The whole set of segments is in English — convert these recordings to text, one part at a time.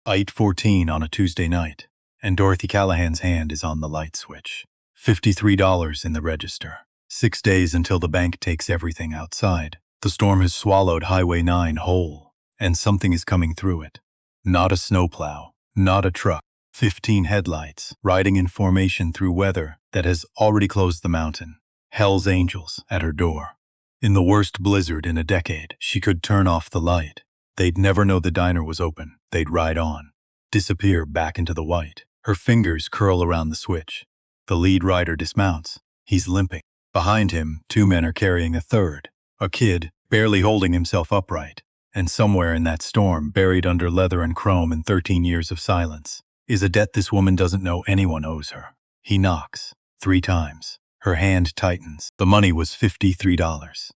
8:14 on a Tuesday night, and Dorothy Callahan's hand is on the light switch. $53 in the register. 6 days until the bank takes everything outside. The storm has swallowed Highway 9 whole, and something is coming through it. Not a snowplow, not a truck. 15 headlights, riding in formation through weather that has already closed the mountain. Hell's Angels at her door. In the worst blizzard in a decade, she could turn off the light. They'd never know the diner was open. They'd ride on, disappear back into the white. Her fingers curl around the switch. The lead rider dismounts. He's limping. Behind him, 2 men are carrying a third. A kid, barely holding himself upright. And somewhere in that storm, buried under leather and chrome and 13 years of silence, is a debt this woman doesn't know anyone owes her. He knocks 3 times. Her hand tightens. The money was $53.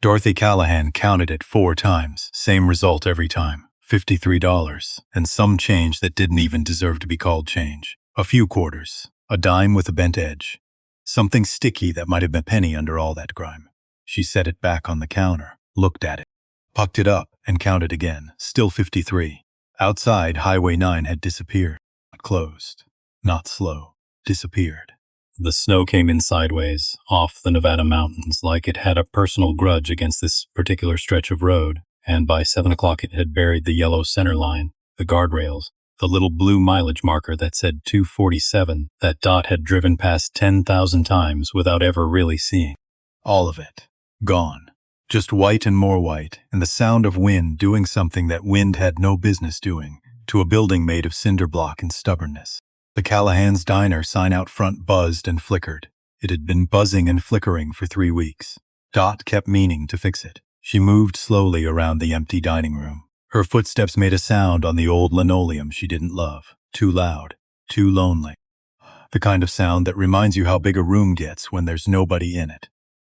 Dorothy Callahan counted it 4 times. Same result every time. $53, and some change that didn't even deserve to be called change. A few quarters. A dime with a bent edge. Something sticky that might have been a penny under all that grime. She set it back on the counter, looked at it, pucked it up, and counted again. Still 53. Outside, Highway 9 had disappeared. Not closed. Not slow. Disappeared. The snow came in sideways, off the Nevada mountains, like it had a personal grudge against this particular stretch of road, and by 7 o'clock it had buried the yellow center line, the guardrails, the little blue mileage marker that said 247 that Dot had driven past 10,000 times without ever really seeing. All of it. Gone. Just white and more white, and the sound of wind doing something that wind had no business doing, to a building made of cinder block and stubbornness. The Callahan's diner sign out front buzzed and flickered. It had been buzzing and flickering for 3 weeks. Dot kept meaning to fix it. She moved slowly around the empty dining room. Her footsteps made a sound on the old linoleum she didn't love. Too loud. Too lonely. The kind of sound that reminds you how big a room gets when there's nobody in it.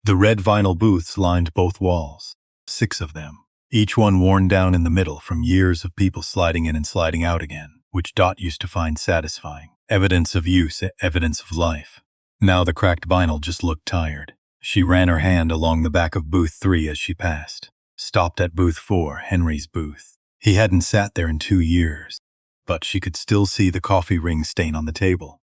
The red vinyl booths lined both walls. 6 of them. Each one worn down in the middle from years of people sliding in and sliding out again, which Dot used to find satisfying. Evidence of use, evidence of life. Now the cracked vinyl just looked tired. She ran her hand along the back of booth 3 as she passed. Stopped at booth 4, Henry's booth. He hadn't sat there in 2 years, but she could still see the coffee ring stain on the table.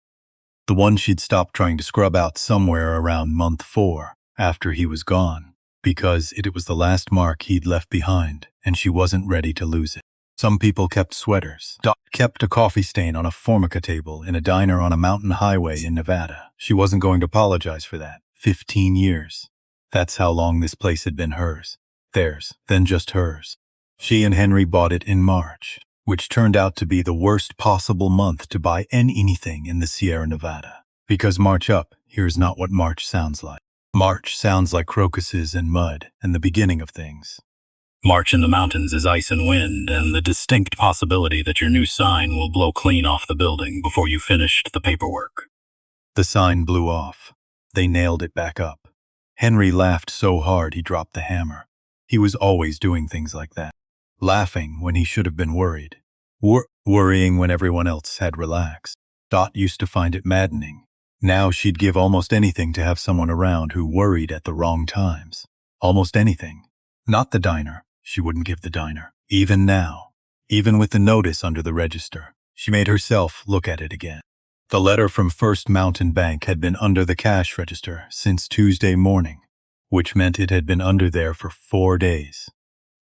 The one she'd stopped trying to scrub out somewhere around month 4, after he was gone, because it was the last mark he'd left behind, and she wasn't ready to lose it. Some people kept sweaters. Dot kept a coffee stain on a Formica table in a diner on a mountain highway in Nevada. She wasn't going to apologize for that. 15 years. That's how long this place had been hers. Theirs, then just hers. She and Henry bought it in March, which turned out to be the worst possible month to buy anything in the Sierra Nevada. Because March up, here's not what March sounds like. March sounds like crocuses and mud and the beginning of things. March in the mountains is ice and wind, and the distinct possibility that your new sign will blow clean off the building before you finished the paperwork. The sign blew off. They nailed it back up. Henry laughed so hard he dropped the hammer. He was always doing things like that. Laughing when he should have been worried. Worrying when everyone else had relaxed. Dot used to find it maddening. Now she'd give almost anything to have someone around who worried at the wrong times. Almost anything. Not the diner. She wouldn't give the diner. Even now. Even with the notice under the register. She made herself look at it again. The letter from First Mountain Bank had been under the cash register since Tuesday morning, which meant it had been under there for 4 days,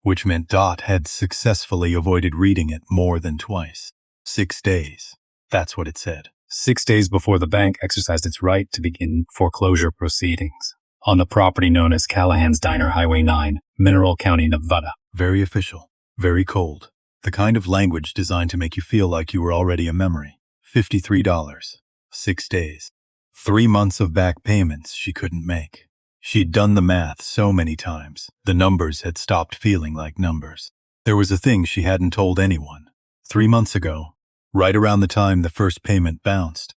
which meant Dot had successfully avoided reading it more than twice. 6 days. That's what it said. 6 days before the bank exercised its right to begin foreclosure proceedings on the property known as Callahan's Diner, Highway 9, Mineral County, Nevada. Very official. Very cold. The kind of language designed to make you feel like you were already a memory. $53. 6 days. 3 months of back payments she couldn't make. She'd done the math so many times, the numbers had stopped feeling like numbers. There was a thing she hadn't told anyone. 3 months ago, right around the time the first payment bounced,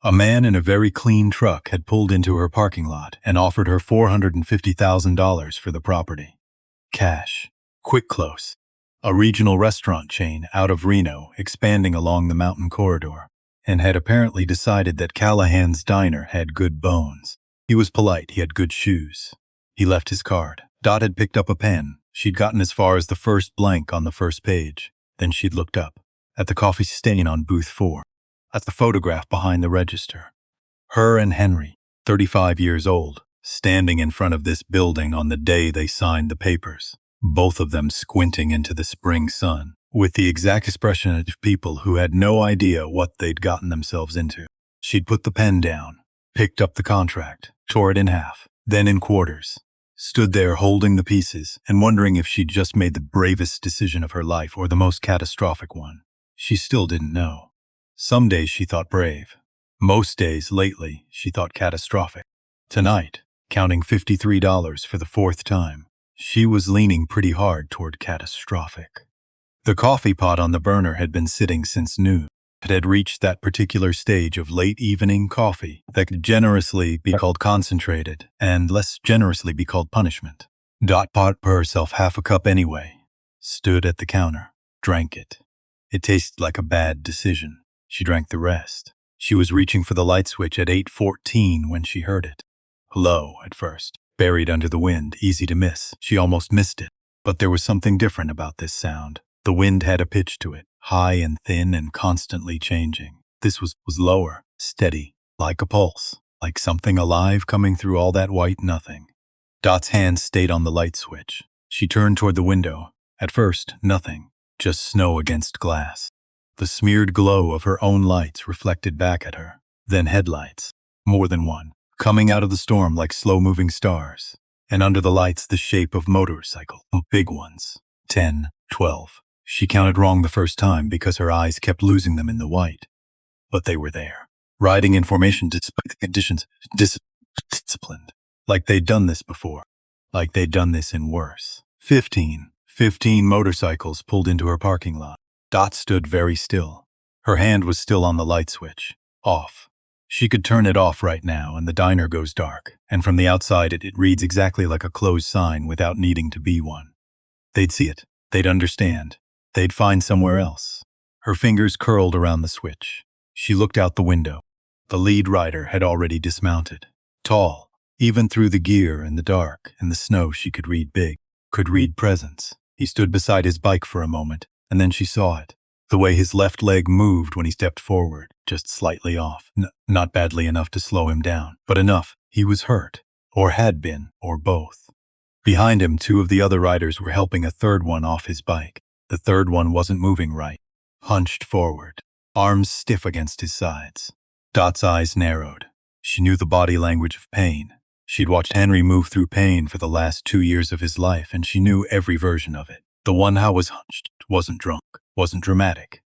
a man in a very clean truck had pulled into her parking lot and offered her $450,000 for the property. Cash. Quick Close. A regional restaurant chain out of Reno expanding along the mountain corridor, and had apparently decided that Callahan's Diner had good bones. He was polite, he had good shoes. He left his card. Dot had picked up a pen. She'd gotten as far as the first blank on the first page. Then she'd looked up. at the coffee stain on booth 4, at the photograph behind the register. Her and Henry, 35 years old, standing in front of this building on the day they signed the papers, both of them squinting into the spring sun, with the exact expression of people who had no idea what they'd gotten themselves into. She'd put the pen down, picked up the contract, tore it in half, then in quarters, stood there holding the pieces and wondering if she'd just made the bravest decision of her life or the most catastrophic one. She still didn't know. Some days she thought brave. Most days lately she thought catastrophic. Tonight, counting $53 for the 4th time, she was leaning pretty hard toward catastrophic. The coffee pot on the burner had been sitting since noon. It had reached that particular stage of late evening coffee that could generously be called concentrated and less generously be called punishment. Dot poured herself half a cup anyway, stood at the counter, drank it. It tasted like a bad decision. She drank the rest. She was reaching for the light switch at 8:14 when she heard it. Low at first, buried under the wind, easy to miss. She almost missed it. But there was something different about this sound. The wind had a pitch to it, high and thin and constantly changing. This was lower, steady, like a pulse, like something alive coming through all that white nothing. Dot's hand stayed on the light switch. She turned toward the window. At first, nothing, just snow against glass. The smeared glow of her own lights reflected back at her. Then headlights, more than one, coming out of the storm like slow-moving stars. And under the lights, the shape of motorcycles, big ones, 10, 12. She counted wrong the first time because her eyes kept losing them in the white. But they were there, riding in formation despite the conditions, disciplined. Like they'd done this before. Like they'd done this in worse. 15 motorcycles pulled into her parking lot. Dot stood very still. Her hand was still on the light switch. Off. She could turn it off right now and the diner goes dark, and from the outside it reads exactly like a closed sign without needing to be one. They'd see it. They'd understand. They'd find somewhere else. Her fingers curled around the switch. She looked out the window. The lead rider had already dismounted. Tall, even through the gear and the dark and the snow she could read big, could read presence. He stood beside his bike for a moment, and then she saw it. The way his left leg moved when he stepped forward, just slightly off. Not badly enough to slow him down, but enough. He was hurt, or had been, or both. Behind him, 2 of the other riders were helping a third one off his bike. The third one wasn't moving right, hunched forward, arms stiff against his sides. Dot's eyes narrowed. She knew the body language of pain. She'd watched Henry move through pain for the last 2 years of his life, and she knew every version of it. The one how was hunched, wasn't drunk, wasn't dramatic.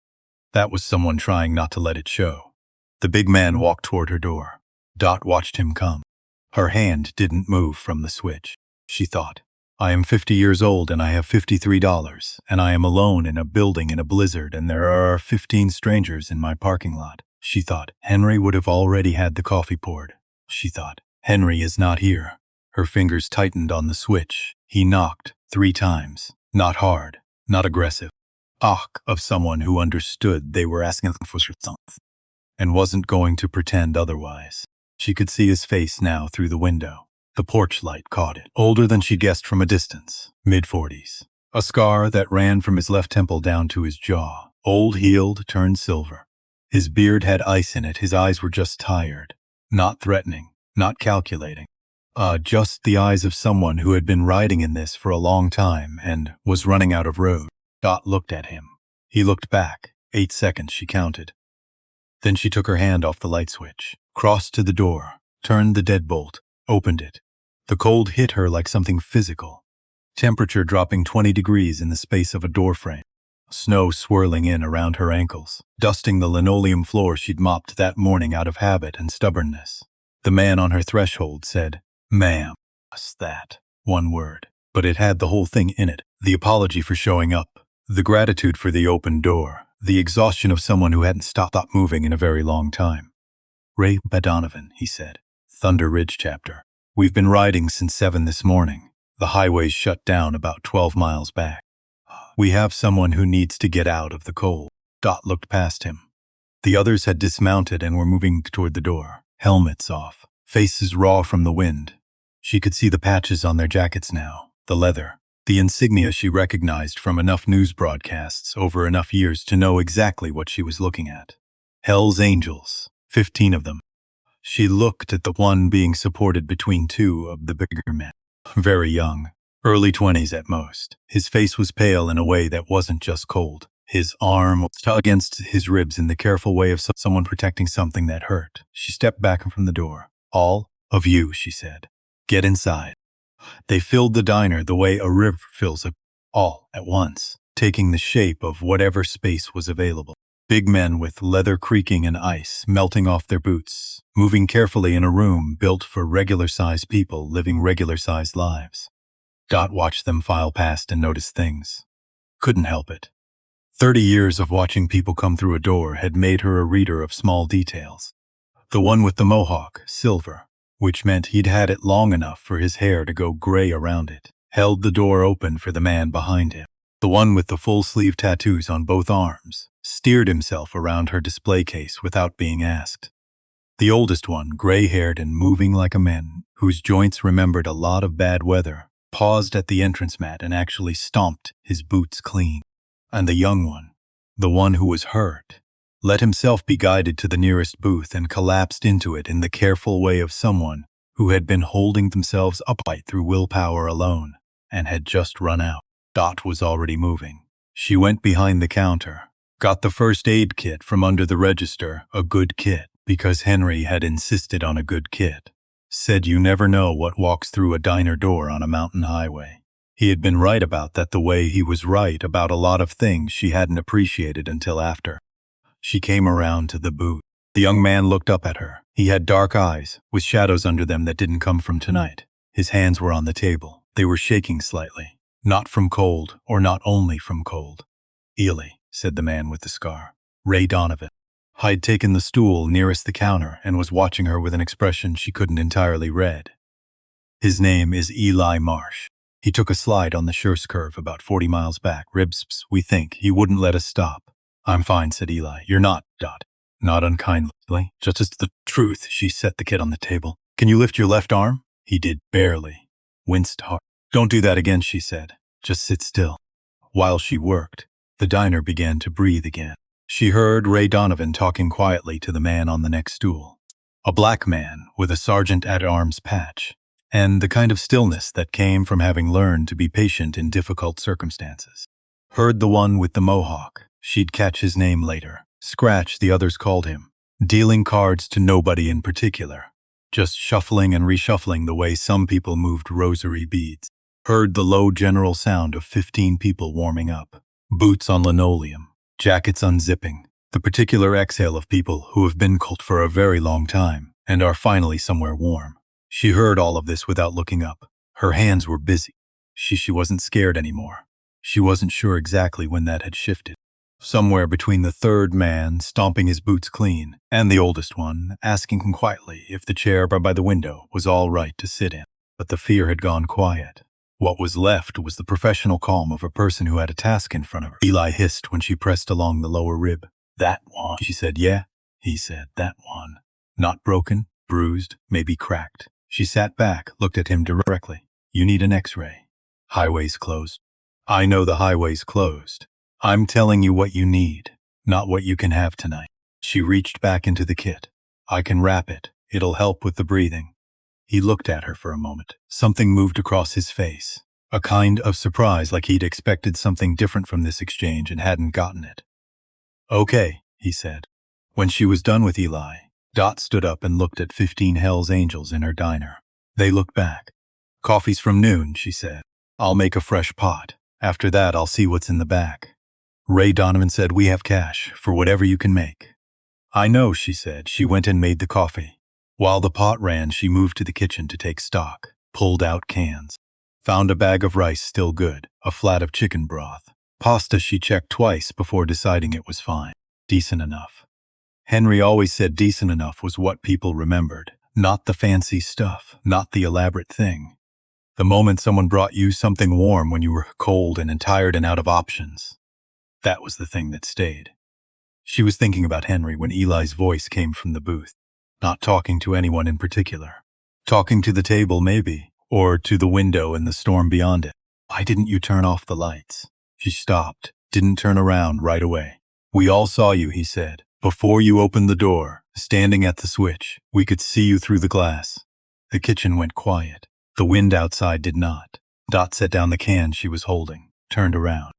That was someone trying not to let it show. The big man walked toward her door. Dot watched him come. Her hand didn't move from the switch. She thought, I am 50 years old and I have $53, and I am alone in a building in a blizzard and there are 15 strangers in my parking lot. She thought, Henry would have already had the coffee poured. She thought, Henry is not here. Her fingers tightened on the switch. He knocked 3 times. Not hard, not aggressive. Of someone who understood they were asking for something and wasn't going to pretend otherwise. She could see his face now through the window. The porch light caught it. Older than she guessed from a distance. Mid-40s. A scar that ran from his left temple down to his jaw. Old healed, turned silver. His beard had ice in it. His eyes were just tired. Not threatening. Not calculating. Just the eyes of someone who had been riding in this for a long time and was running out of road. Dot looked at him. He looked back. 8 seconds, she counted. Then she took her hand off the light switch, crossed to the door, turned the deadbolt, opened it. The cold hit her like something physical. Temperature dropping 20 degrees in the space of a doorframe. Snow swirling in around her ankles, dusting the linoleum floor she'd mopped that morning out of habit and stubbornness. The man on her threshold said, "Ma'am." Just that. One word. But it had the whole thing in it. The apology for showing up. The gratitude for the open door. The exhaustion of someone who hadn't stopped moving in a very long time. "Ray Donovan," he said. "Thunder Ridge chapter. We've been riding since 7 this morning. The highway's shut down about 12 miles back. We have someone who needs to get out of the cold." Dot looked past him. The others had dismounted and were moving toward the door, helmets off, faces raw from the wind. She could see the patches on their jackets now, the leather, The insignia she recognized from enough news broadcasts over enough years to know exactly what she was looking at. Hell's Angels, 15 of them. She looked at the one being supported between two of the bigger men. Very young, early 20s at most. His face was pale in a way that wasn't just cold. His arm was tugged against his ribs in the careful way of someone protecting something that hurt. She stepped back from the door. All of you, she said. Get inside. They filled the diner the way a river fills a all at once, taking the shape of whatever space was available. Big men with leather creaking and ice melting off their boots, moving carefully in a room built for regular-sized people living regular-sized lives. Dot watched them file past and noticed things. Couldn't help it. 30 years of watching people come through a door had made her a reader of small details. The one with the mohawk, silver, which meant he'd had it long enough for his hair to go gray around it, held the door open for the man behind him. The one with the full-sleeve tattoos on both arms steered himself around her display case without being asked. The oldest one, gray-haired and moving like a man, whose joints remembered a lot of bad weather, paused at the entrance mat and actually stomped his boots clean. And the young one, the one who was hurt, let himself be guided to the nearest booth and collapsed into it in the careful way of someone who had been holding themselves upright through willpower alone and had just run out. Dot was already moving. She went behind the counter, got the first aid kit from under the register, a good kit, because Henry had insisted on a good kit. Said you never know what walks through a diner door on a mountain highway. He had been right about that the way he was right about a lot of things she hadn't appreciated until after. She came around to the booth. The young man looked up at her. He had dark eyes, with shadows under them that didn't come from tonight. His hands were on the table. They were shaking slightly. Not from cold, or not only from cold. Ely, said the man with the scar. Ray Donovan. I'd taken the stool nearest the counter and was watching her with an expression she couldn't entirely read. His name is Eli Marsh. He took a slide on the Scherz curve about 40 miles back. Ribs, we think. He wouldn't let us stop. I'm fine, said Eli. You're not, Dot. Not unkindly. Just as the truth, she set the kit on the table. Can you lift your left arm? He did, barely. Winced hard. Don't do that again, she said. Just sit still. While she worked, the diner began to breathe again. She heard Ray Donovan talking quietly to the man on the next stool. A black man with a sergeant-at-arms patch, and the kind of stillness that came from having learned to be patient in difficult circumstances. Heard the one with the mohawk. She'd catch his name later. Scratch, the others called him. Dealing cards to nobody in particular. Just shuffling and reshuffling the way some people moved rosary beads. Heard the low general sound of 15 people warming up. Boots on linoleum. Jackets unzipping. The particular exhale of people who have been cold for a very long time and are finally somewhere warm. She heard all of this without looking up. Her hands were busy. She wasn't scared anymore. She wasn't sure exactly when that had shifted. Somewhere between the third man stomping his boots clean and the oldest one asking him quietly if the chair by the window was all right to sit in. But the fear had gone quiet. What was left was the professional calm of a person who had a task in front of her. Eli hissed when she pressed along the lower rib. That one, she said. Yeah, he said, that one. Not broken, bruised, maybe cracked. She sat back, looked at him directly. You need an x-ray. Highway's closed. I know the highway's closed. I'm telling you what you need, not what you can have tonight. She reached back into the kit. I can wrap it. It'll help with the breathing. He looked at her for a moment. Something moved across his face. A kind of surprise, like he'd expected something different from this exchange and hadn't gotten it. Okay, he said. When she was done with Eli, Dot stood up and looked at 15 Hell's Angels in her diner. They looked back. Coffee's from noon, she said. I'll make a fresh pot. After that, I'll see what's in the back. Ray Donovan said, we have cash for whatever you can make. I know, she said. She went and made the coffee. While the pot ran, she moved to the kitchen to take stock, pulled out cans. Found a bag of rice still good, a flat of chicken broth. Pasta she checked twice before deciding it was fine. Decent enough. Henry always said decent enough was what people remembered. Not the fancy stuff, not the elaborate thing. The moment someone brought you something warm when you were cold and tired and out of options. That was the thing that stayed. She was thinking about Henry when Eli's voice came from the booth. Not talking to anyone in particular. Talking to the table maybe, or to the window and the storm beyond it. Why didn't you turn off the lights? She stopped, didn't turn around right away. We all saw you, he said. Before you opened the door, standing at the switch, we could see you through the glass. The kitchen went quiet. The wind outside did not. Dot set down the can she was holding, turned around.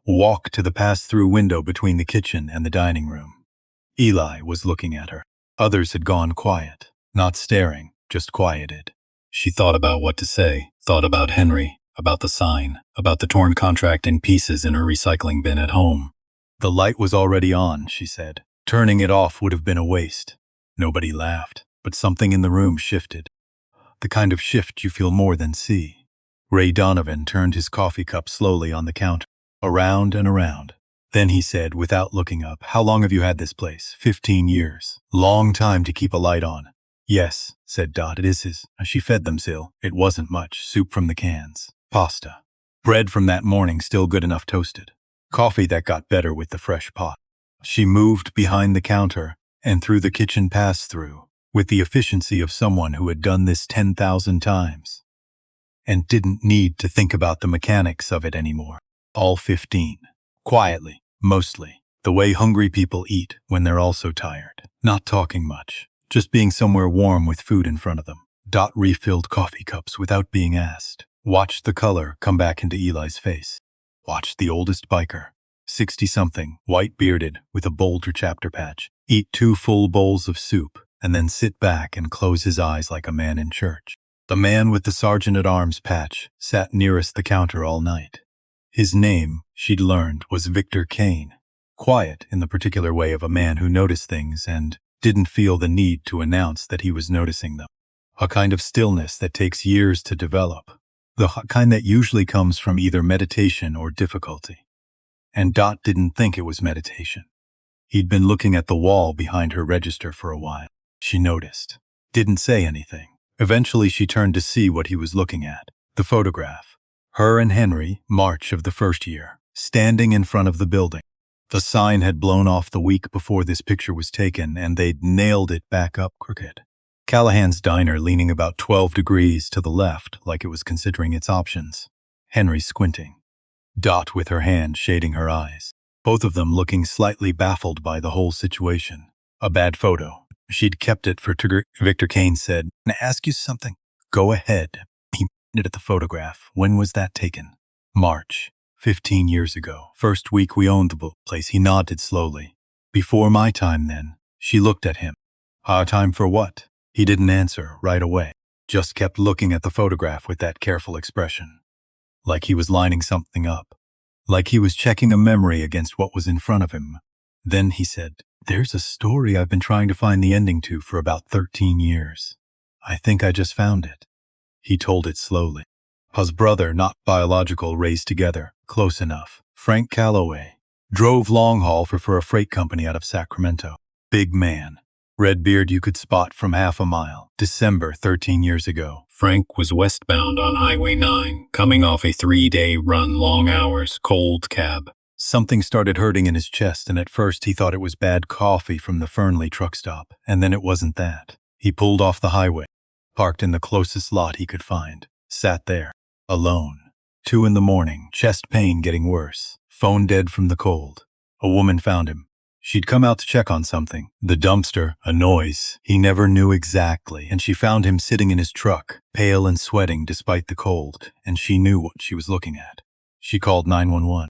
Walked to the pass-through window between the kitchen and the dining room. Eli was looking at her. Others had gone quiet, not staring, just quieted. She thought about what to say, thought about Henry, about the sign, about the torn contract in pieces in her recycling bin at home. The light was already on, she said. Turning it off would have been a waste. Nobody laughed, but something in the room shifted. The kind of shift you feel more than see. Ray Donovan turned his coffee cup slowly on the counter, around and around. Then he said, without looking up, "How long have you had this place?" 15 years. Long time to keep a light on. Yes, said Dot, it is his. She fed them still. It wasn't much. Soup from the cans. Pasta. Bread from that morning still good enough toasted. Coffee that got better with the fresh pot. She moved behind the counter and through the kitchen pass-through with the efficiency of someone who had done this 10,000 times and didn't need to think about the mechanics of it anymore. All 15. Quietly, mostly, the way hungry people eat when they're also tired. Not talking much, just being somewhere warm with food in front of them. Dot refilled coffee cups without being asked. Watched the color come back into Eli's face. Watched the oldest biker, 60-something, white-bearded, with a Boulder chapter patch, eat 2 full bowls of soup, and then sit back and close his eyes like a man in church. The man with the sergeant-at-arms patch sat nearest the counter all night. His name, she'd learned, was Victor Kane. Quiet in the particular way of a man who noticed things and didn't feel the need to announce that he was noticing them. A kind of stillness that takes years to develop. The kind that usually comes from either meditation or difficulty. And Dot didn't think it was meditation. He'd been looking at the wall behind her register for a while. She noticed. Didn't say anything. Eventually she turned to see what he was looking at. The photograph. Her and Henry, March of the first year, standing in front of the building. The sign had blown off the week before this picture was taken, and they'd nailed it back up crooked. Callahan's diner leaning about 12 degrees to the left, like it was considering its options. Henry squinting. Dot with her hand shading her eyes. Both of them looking slightly baffled by the whole situation. A bad photo. She'd kept it for Victor Kane said, "Can I ask you something?" "Go ahead." He pointed at the photograph. "When was that taken?" "March. 15 years ago. First week we owned the place." He nodded slowly. "Before my time then." She looked at him. "Our time for what?" He didn't answer right away. Just kept looking at the photograph with that careful expression. Like he was lining something up. Like he was checking a memory against what was in front of him. Then he said, "There's a story I've been trying to find the ending to for about 13 years. I think I just found it." He told it slowly. His brother, not biological, raised together, close enough. Frank Calloway. Drove long haul for a freight company out of Sacramento. Big man. Red beard you could spot from half a mile. December 13 years ago. Frank was westbound on Highway 9, coming off a 3-day run, long hours, cold cab. Something started hurting in his chest, and at first he thought it was bad coffee from the Fernley truck stop, and then it wasn't that. He pulled off the highway, parked in the closest lot he could find, sat there, alone. 2 in the morning, chest pain getting worse, phone dead from the cold. A woman found him. She'd come out to check on something. The dumpster, a noise. He never knew exactly, and she found him sitting in his truck, pale and sweating despite the cold, and she knew what she was looking at. She called 911.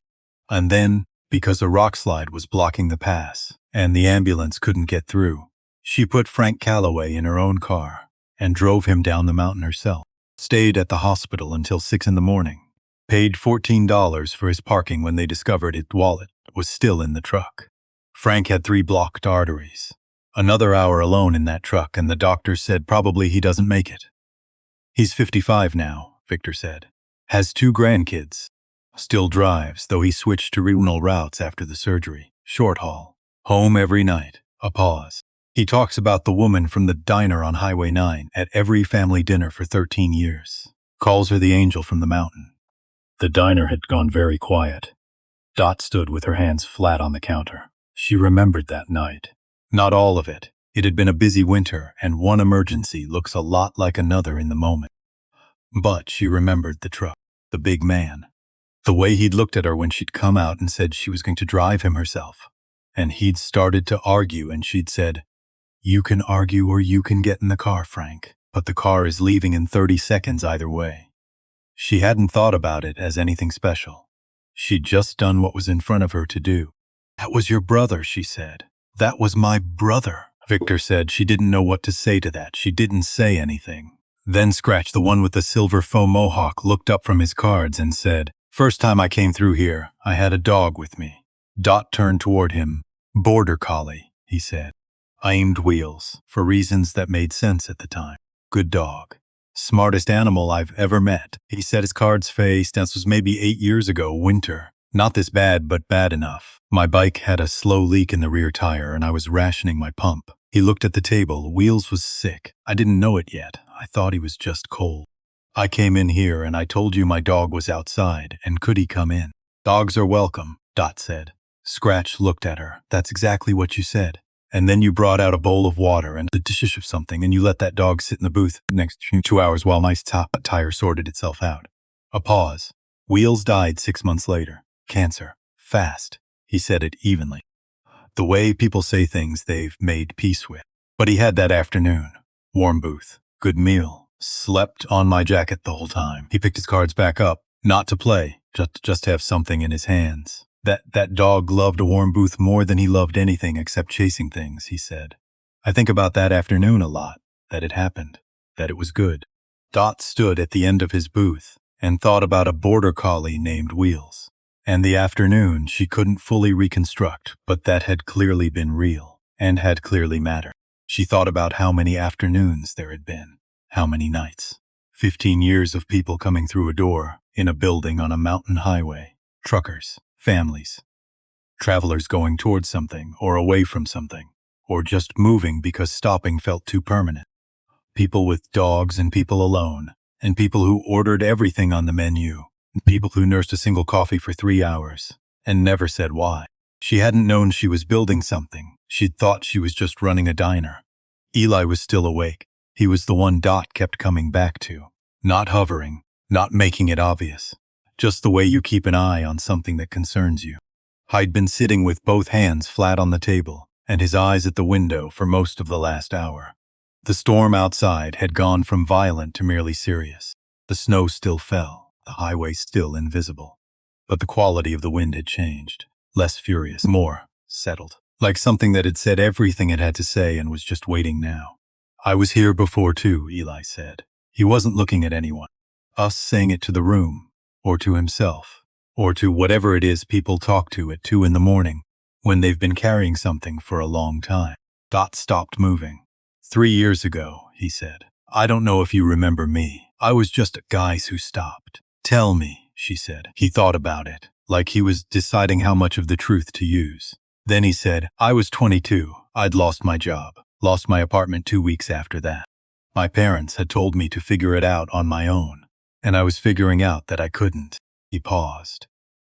And then, because a rock slide was blocking the pass, and the ambulance couldn't get through, she put Frank Calloway in her own car and drove him down the mountain herself. Stayed at the hospital until 6 in the morning. Paid $14 for his parking when they discovered his wallet was still in the truck. Frank had 3 blocked arteries. Another hour alone in that truck, and the doctor said probably he doesn't make it. He's 55 now, Victor said. Has 2 grandkids. Still drives, though he switched to regional routes after the surgery. Short haul. Home every night. A pause. He talks about the woman from the diner on Highway 9 at every family dinner for 13 years. Calls her the angel from the mountain. The diner had gone very quiet. Dot stood with her hands flat on the counter. She remembered that night. Not all of it. It had been a busy winter, and one emergency looks a lot like another in the moment. But she remembered the truck. the big man. The way he'd looked at her when she'd come out and said she was going to drive him herself. And he'd started to argue and she'd said, "You can argue or you can get in the car, Frank, but the car is leaving in 30 seconds either way." She hadn't thought about it as anything special. She'd just done what was in front of her to do. "That was your brother," she said. "That was my brother." Victor said she didn't know what to say to that. She didn't say anything. Then Scratch, the one with the silver faux mohawk, looked up from his cards and said, "First time I came through here, I had a dog with me." Dot turned toward him. "Border collie," he said. I aimed Wheels, for reasons that made sense at the time. "Good dog. Smartest animal I've ever met." He set his cards face. This was maybe 8 years ago, winter. Not this bad, but bad enough. My bike had a slow leak in the rear tire and I was rationing my pump. He looked at the table. Wheels was sick. I didn't know it yet. I thought he was just cold. "I came in here and I told you my dog was outside, and could he come in?" "Dogs are welcome," Dot said. Scratch looked at her. "That's exactly what you said. And then you brought out a bowl of water and a dish of something, and you let that dog sit in the booth next 2 hours while my top tire sorted itself out." A pause. "Wheels died 6 months later. Cancer. Fast." He said it evenly. The way people say things they've made peace with. "But he had that afternoon. Warm booth. Good meal. Slept on my jacket the whole time." He picked his cards back up. "Not to play, just to have something in his hands. That dog loved a warm booth more than he loved anything except chasing things," he said. "I think about that afternoon a lot, that it happened, that it was good." Dot stood at the end of his booth and thought about a border collie named Wheels. And the afternoon she couldn't fully reconstruct, but that had clearly been real and had clearly mattered. She thought about how many afternoons there had been, how many nights. 15 years of people coming through a door, in a building on a mountain highway. Truckers, families, travelers going towards something or away from something, or just moving because stopping felt too permanent. People with dogs and people alone, and people who ordered everything on the menu, and people who nursed a single coffee for 3 hours and never said why. She hadn't known she was building something. She'd thought she was just running a diner. Eli was still awake. He was the one Dot kept coming back to. Not hovering, not making it obvious. Just the way you keep an eye on something that concerns you. I'd been sitting with both hands flat on the table and his eyes at the window for most of the last hour. The storm outside had gone from violent to merely serious. The snow still fell, the highway still invisible. But the quality of the wind had changed. Less furious, more settled. Like something that had said everything it had to say and was just waiting now. "I was here before too," Eli said. He wasn't looking at anyone. Us saying it to the room, or to himself, or to whatever it is people talk to at 2 in the morning, when they've been carrying something for a long time. Dot stopped moving. 3 years ago, he said. "I don't know if you remember me. I was just a guy who stopped." "Tell me," she said. He thought about it, like he was deciding how much of the truth to use. Then he said, "I was 22. I'd lost my job, lost my apartment 2 weeks after that. My parents had told me to figure it out on my own, and I was figuring out that I couldn't." He paused.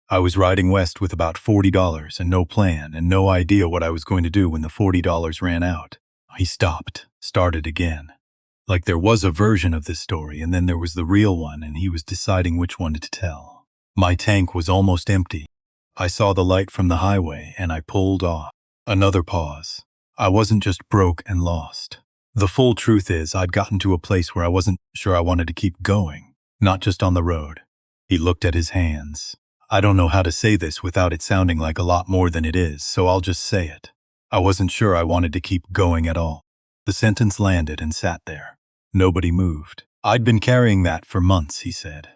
"I was riding west with about $40 and no plan and no idea what I was going to do when the $40 ran out." He stopped, started again. Like there was a version of this story and then there was the real one and he was deciding which one to tell. "My tank was almost empty. I saw the light from the highway and I pulled off." Another pause. "I wasn't just broke and lost. The full truth is I'd gotten to a place where I wasn't sure I wanted to keep going, not just on the road." He looked at his hands. "I don't know how to say this without it sounding like a lot more than it is, so I'll just say it. I wasn't sure I wanted to keep going at all." The sentence landed and sat there. Nobody moved. "I'd been carrying that for months," he said.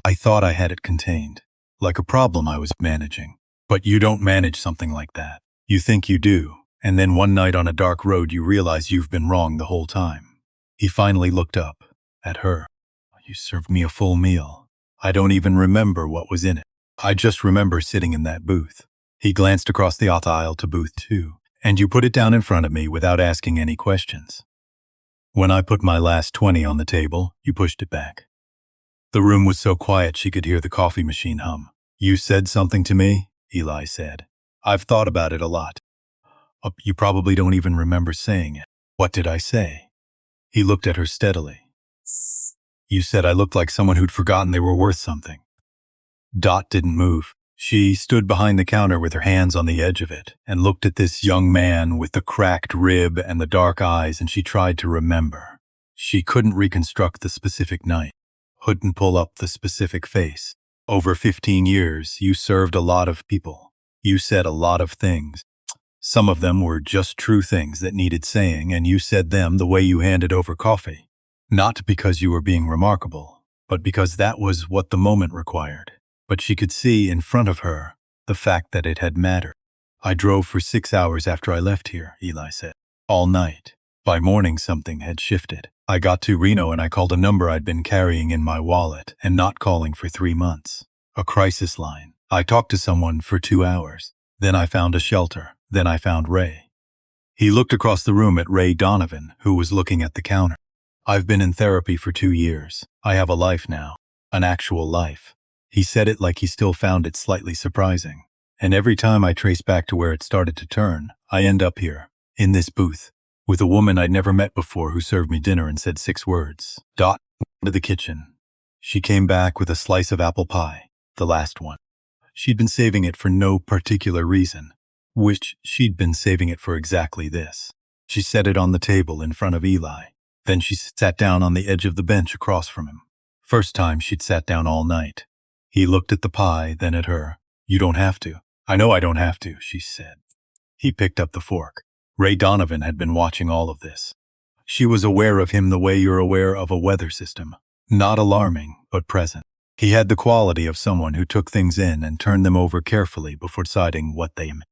"I thought I had it contained, like a problem I was managing. But you don't manage something like that. You think you do, and then one night on a dark road you realize you've been wrong the whole time." He finally looked up at her. "You served me a full meal. I don't even remember what was in it. I just remember sitting in that booth." He glanced across the aisle to booth 2. "And you put it down in front of me without asking any questions. When I put my last 20 on the table, you pushed it back." The room was so quiet she could hear the coffee machine hum. "You said something to me," Eli said. "I've thought about it a lot." You probably don't even remember saying it." "What did I say?" He looked at her steadily. "You said I looked like someone who'd forgotten they were worth something." Dot didn't move. She stood behind the counter with her hands on the edge of it and looked at this young man with the cracked rib and the dark eyes, and she tried to remember. She couldn't reconstruct the specific night, couldn't pull up the specific face. Over 15 years, you served a lot of people. You said a lot of things. Some of them were just true things that needed saying, and you said them the way you handed over coffee. Not because you were being remarkable, but because that was what the moment required. But she could see in front of her the fact that it had mattered. I drove for 6 hours after I left here, Eli said. All night. By morning something had shifted. I got to Reno and I called a number I'd been carrying in my wallet and not calling for 3 months. A crisis line. I talked to someone for 2 hours. Then I found a shelter. Then I found Ray. He looked across the room at Ray Donovan, who was looking at the counter. I've been in therapy for 2 years. I have a life now. An actual life. He said it like he still found it slightly surprising. And every time I trace back to where it started to turn, I end up here, in this booth, with a woman I'd never met before who served me dinner and said 6 words. Dot to the kitchen. She came back with a slice of apple pie, the last one. She'd been saving it for no particular reason, which she'd been saving it for exactly this. She set it on the table in front of Eli. Then she sat down on the edge of the bench across from him. First time she'd sat down all night. He looked at the pie, then at her. You don't have to. I know I don't have to, she said. He picked up the fork. Ray Donovan had been watching all of this. She was aware of him the way you're aware of a weather system. Not alarming, but present. He had the quality of someone who took things in and turned them over carefully before deciding what they meant.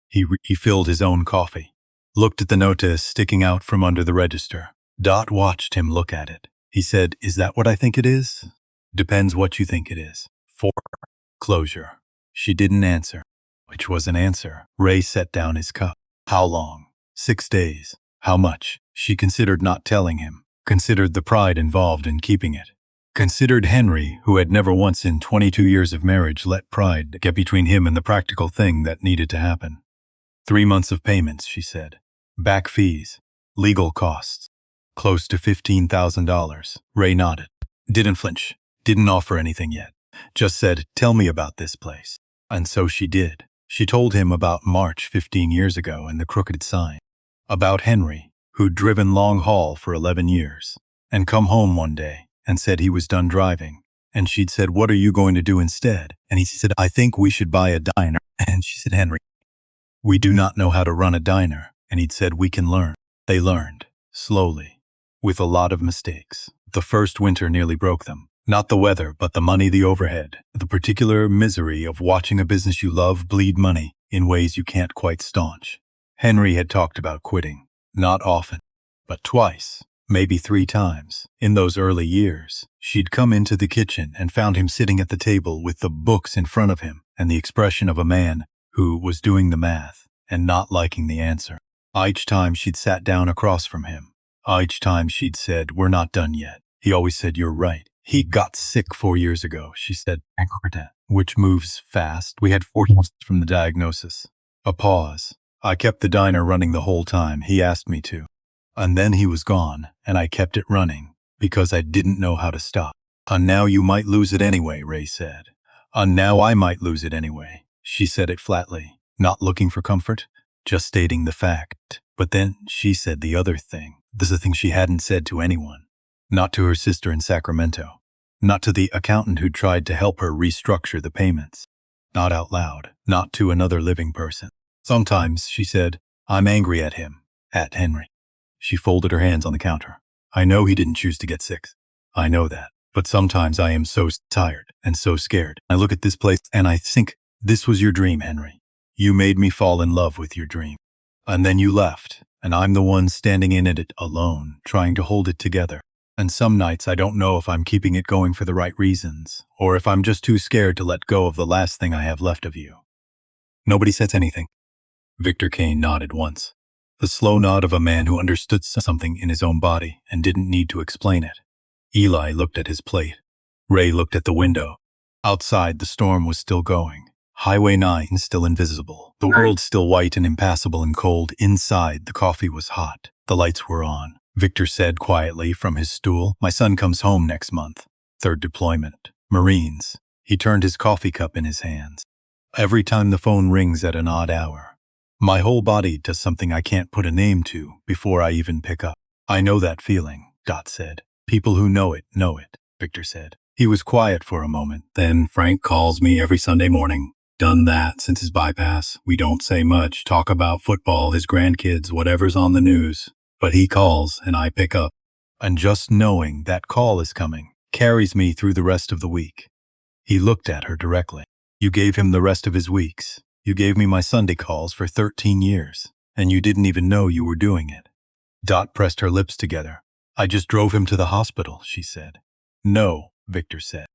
He filled his own coffee, looked at the notice sticking out from under the register. Dot watched him look at it. He said, Is that what I think it is? Depends what you think it is. Foreclosure. She didn't answer, which was an answer. Ray set down his cup. How long? 6 days. How much? She considered not telling him, considered the pride involved in keeping it. Considered Henry, who had never once in 22 years of marriage let pride get between him and the practical thing that needed to happen. 3 months of payments, she said. Back fees. Legal costs. Close to $15,000. Ray nodded. Didn't flinch. Didn't offer anything yet. Just said, tell me about this place. And so she did. She told him about March 15 years ago and the crooked sign. About Henry, who'd driven long haul for 11 years, and come home one day and said he was done driving. And she'd said, what are you going to do instead? And he said, I think we should buy a diner. And she said, Henry, we do not know how to run a diner. And he'd said, we can learn. They learned, slowly, with a lot of mistakes. The first winter nearly broke them. Not the weather, but the money, the overhead, the particular misery of watching a business you love bleed money in ways you can't quite staunch. Henry had talked about quitting, not often, but twice, maybe 3 times. In those early years, she'd come into the kitchen and found him sitting at the table with the books in front of him and the expression of a man who was doing the math and not liking the answer. Each time she'd sat down across from him, each time she'd said, we're not done yet. He always said, you're right. He got sick 4 years ago, she said, which moves fast. We had 4 months from the diagnosis. A pause. I kept the diner running the whole time he asked me to. And then he was gone, and I kept it running because I didn't know how to stop. And now you might lose it anyway, Ray said. And now I might lose it anyway. She said it flatly, not looking for comfort, just stating the fact. But then she said the other thing. This is a thing she hadn't said to anyone. Not to her sister in Sacramento. Not to the accountant who tried to help her restructure the payments. Not out loud. Not to another living person. Sometimes, she said, I'm angry at him. At Henry. She folded her hands on the counter. I know he didn't choose to get sick. I know that. But sometimes I am so tired and so scared. I look at this place and I think, this was your dream, Henry. You made me fall in love with your dream. And then you left, and I'm the one standing in it alone, trying to hold it together. And some nights I don't know if I'm keeping it going for the right reasons, or if I'm just too scared to let go of the last thing I have left of you. Nobody says anything. Victor Kane nodded once. The slow nod of a man who understood something in his own body and didn't need to explain it. Eli looked at his plate. Ray looked at the window. Outside, the storm was still going. Highway 9 still invisible. The world still white and impassable and cold. Inside, the coffee was hot. The lights were on. Victor said quietly from his stool, my son comes home next month. 3rd deployment. Marines. He turned his coffee cup in his hands. Every time the phone rings at an odd hour, my whole body does something I can't put a name to before I even pick up. I know that feeling, Dot said. People who know it, Victor said. He was quiet for a moment. Then Frank calls me every Sunday morning. Done that since his bypass. We don't say much, talk about football, his grandkids, whatever's on the news. But he calls and I pick up. And just knowing that call is coming carries me through the rest of the week. He looked at her directly. You gave him the rest of his weeks. You gave me my Sunday calls for 13 years, and you didn't even know you were doing it. Dot pressed her lips together. I just drove him to the hospital, she said. No, Victor said.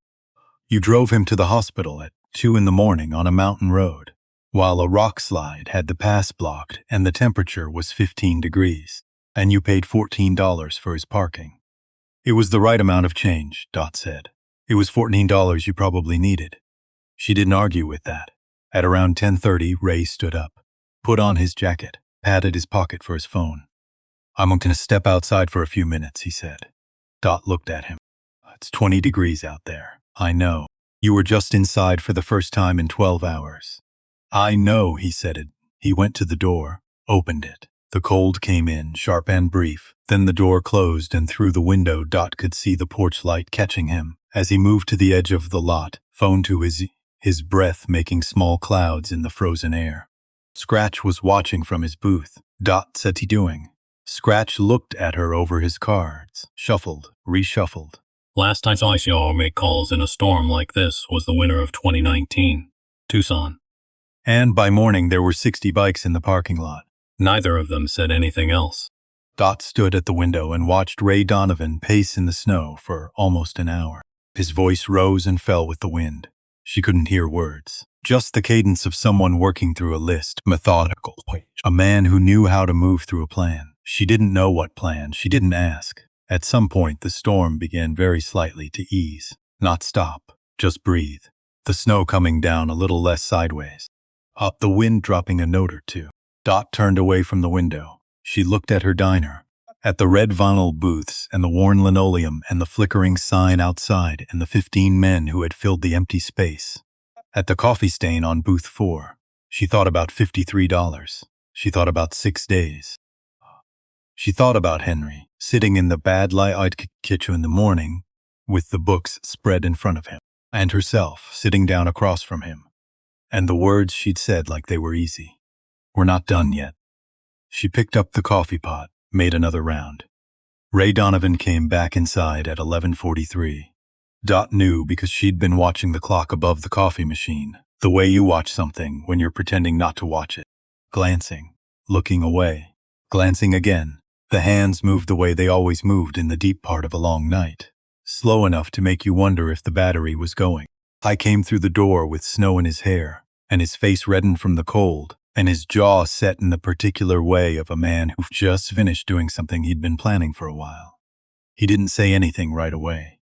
You drove him to the hospital at 2 in the morning on a mountain road, while a rock slide had the pass blocked and the temperature was 15 degrees, and you paid $14 for his parking. It was the right amount of change, Dot said. It was $14 you probably needed. She didn't argue with that. At around 10:30, Ray stood up, put on his jacket, patted his pocket for his phone. I'm going to step outside for a few minutes, he said. Dot looked at him. It's 20 degrees out there. I know. You were just inside for the first time in 12 hours. I know, he said it. He went to the door, opened it. The cold came in, sharp and brief. Then the door closed, and through the window Dot could see the porch light catching him as he moved to the edge of the lot, phone to his breath making small clouds in the frozen air. Scratch was watching from his booth. Dot said, "He doing?" Scratch looked at her over his cards, shuffled, reshuffled. Last time I saw make calls in a storm like this was the winter of 2019, Tucson. And by morning there were 60 bikes in the parking lot. Neither of them said anything else. Dot stood at the window and watched Ray Donovan pace in the snow for almost an hour. His voice rose and fell with the wind. She couldn't hear words, just the cadence of someone working through a list, methodical. A man who knew how to move through a plan. She didn't know what plan, she didn't ask. At some point, the storm began very slightly to ease, not stop, just breathe. The snow coming down a little less sideways. Up the wind dropping a note or two. Dot turned away from the window. She looked at her diner, at the red vinyl booths and the worn linoleum and the flickering sign outside and the 15 men who had filled the empty space. At the coffee stain on booth 4, she thought about $53. She thought about 6 days. She thought about Henry, sitting in the bad light kitchen in the morning, with the books spread in front of him, and herself sitting down across from him, and the words she'd said like they were easy. We're not done yet. She picked up the coffee pot, made another round. Ray Donovan came back inside at 11:43. Dot knew because she'd been watching the clock above the coffee machine, the way you watch something when you're pretending not to watch it. Glancing, looking away, glancing again. The hands moved the way they always moved in the deep part of a long night, slow enough to make you wonder if the battery was going. I came through the door with snow in his hair, and his face reddened from the cold, and his jaw set in the particular way of a man who just finished doing something he'd been planning for a while. He didn't say anything right away.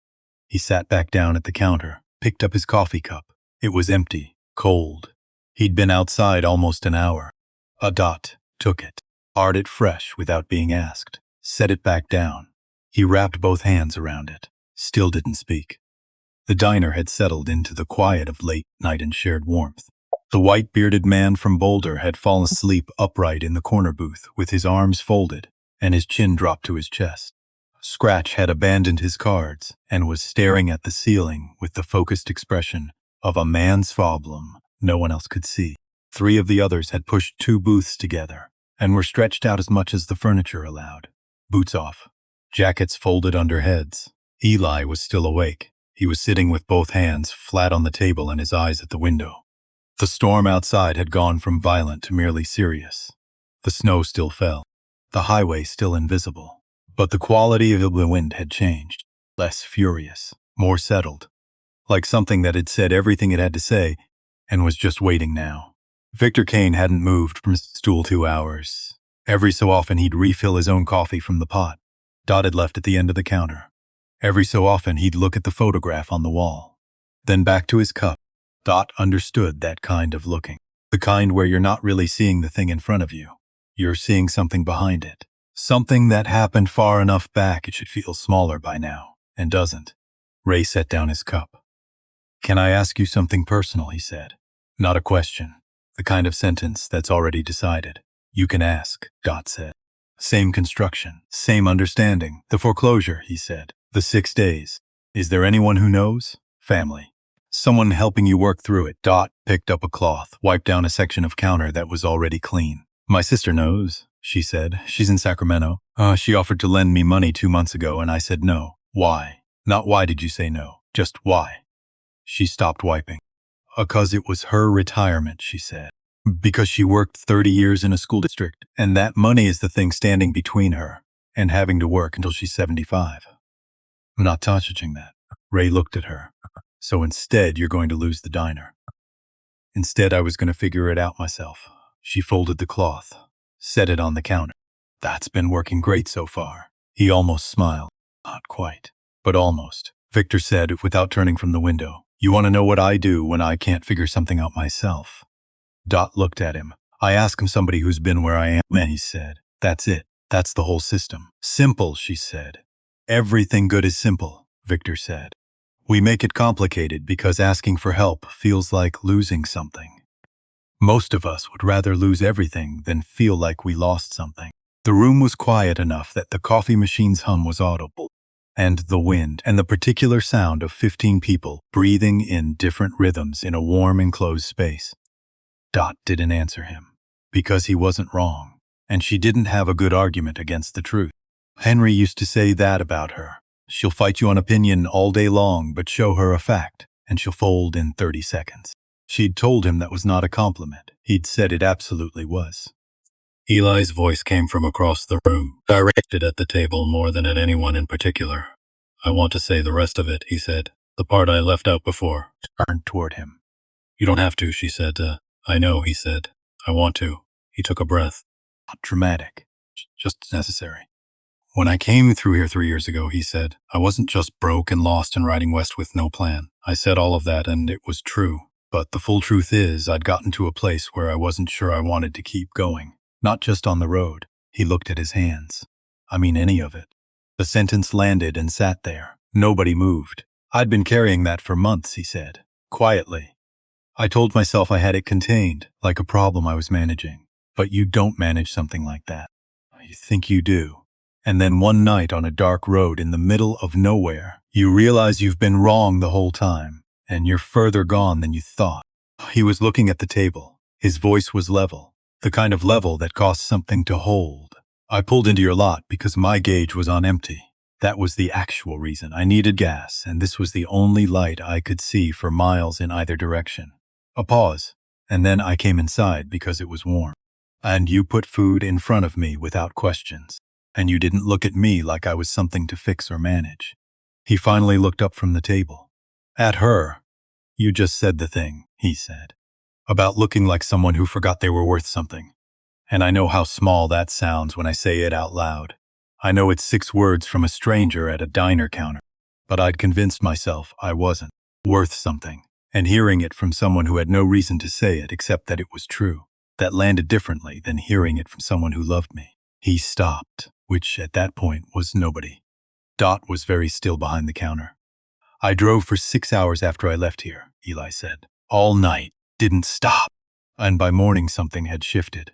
He sat back down at the counter, picked up his coffee cup. It was empty, cold. He'd been outside almost an hour. A Dot took it, poured it fresh without being asked, set it back down. He wrapped both hands around it, still didn't speak. The diner had settled into the quiet of late night and shared warmth. The white-bearded man from Boulder had fallen asleep upright in the corner booth with his arms folded and his chin dropped to his chest. Scratch had abandoned his cards and was staring at the ceiling with the focused expression of a man's problem no one else could see. 3 of the others had pushed 2 booths together and were stretched out as much as the furniture allowed. Boots off, jackets folded under heads. Eli was still awake. He was sitting with both hands flat on the table and his eyes at the window. The storm outside had gone from violent to merely serious. The snow still fell, the highway still invisible, but the quality of the wind had changed, less furious, more settled, like something that had said everything it had to say and was just waiting now. Victor Kane hadn't moved from his stool 2 hours. Every so often he'd refill his own coffee from the pot. Dot had left at the end of the counter. Every so often he'd look at the photograph on the wall, then back to his cup. Dot understood that kind of looking, the kind where you're not really seeing the thing in front of you. You're seeing something behind it, something that happened far enough back it should feel smaller by now, and doesn't. Ray set down his cup. Can I ask you something personal, he said. Not a question. The kind of sentence that's already decided. You can ask, Dot said. Same construction, same understanding. The foreclosure, he said. The 6 days. Is there anyone who knows? Family. Someone helping you work through it. Dot picked up a cloth, wiped down a section of counter that was already clean. My sister knows, she said. She's in Sacramento. She offered to lend me money 2 months ago and I said no. Why? Not why did you say no, just why. She stopped wiping. 'Cause it was her retirement, she said. Because she worked 30 years in a school district, and that money is the thing standing between her and having to work until she's 75. I'm not touching that. Ray looked at her. So instead, you're going to lose the diner. Instead, I was going to figure it out myself. She folded the cloth, set it on the counter. That's been working great so far. He almost smiled. Not quite, but almost. Victor said without turning from the window. You want to know what I do when I can't figure something out myself? Dot looked at him. I ask him somebody who's been where I am, and he said. That's it. That's the whole system. Simple, she said. Everything good is simple, Victor said. We make it complicated because asking for help feels like losing something. Most of us would rather lose everything than feel like we lost something. The room was quiet enough that the coffee machine's hum was audible, and the wind and the particular sound of 15 people breathing in different rhythms in a warm enclosed space. Dot didn't answer him, because he wasn't wrong, and she didn't have a good argument against the truth. Henry used to say that about her. She'll fight you on opinion all day long, but show her a fact, and she'll fold in 30 seconds. She'd told him that was not a compliment. He'd said it absolutely was. Eli's voice came from across the room, directed at the table more than at anyone in particular. I want to say the rest of it, he said. The part I left out before. Turned toward him. You don't have to, she said. I know, he said. I want to. He took a breath. Not dramatic. Just necessary. When I came through here 3 years ago, he said, I wasn't just broke and lost and riding west with no plan. I said all of that and it was true. But the full truth is I'd gotten to a place where I wasn't sure I wanted to keep going. Not just on the road. He looked at his hands. I mean any of it. The sentence landed and sat there. Nobody moved. I'd been carrying that for months, he said. Quietly. I told myself I had it contained, like a problem I was managing. But you don't manage something like that. You think you do. And then one night on a dark road in the middle of nowhere, you realize you've been wrong the whole time, and you're further gone than you thought. He was looking at the table. His voice was level, the kind of level that costs something to hold. I pulled into your lot because my gauge was on empty. That was the actual reason. I needed gas, and this was the only light I could see for miles in either direction. A pause, and then I came inside because it was warm. And you put food in front of me without questions. And you didn't look at me like I was something to fix or manage. He finally looked up from the table. At her. You just said the thing, he said. About looking like someone who forgot they were worth something. And I know how small that sounds when I say it out loud. I know it's 6 words from a stranger at a diner counter. But I'd convinced myself I wasn't worth something. And hearing it from someone who had no reason to say it except that it was true, that landed differently than hearing it from someone who loved me. He stopped, which at that point was nobody. Dot was very still behind the counter. I drove for 6 hours after I left here, Eli said. All night, didn't stop. And by morning something had shifted.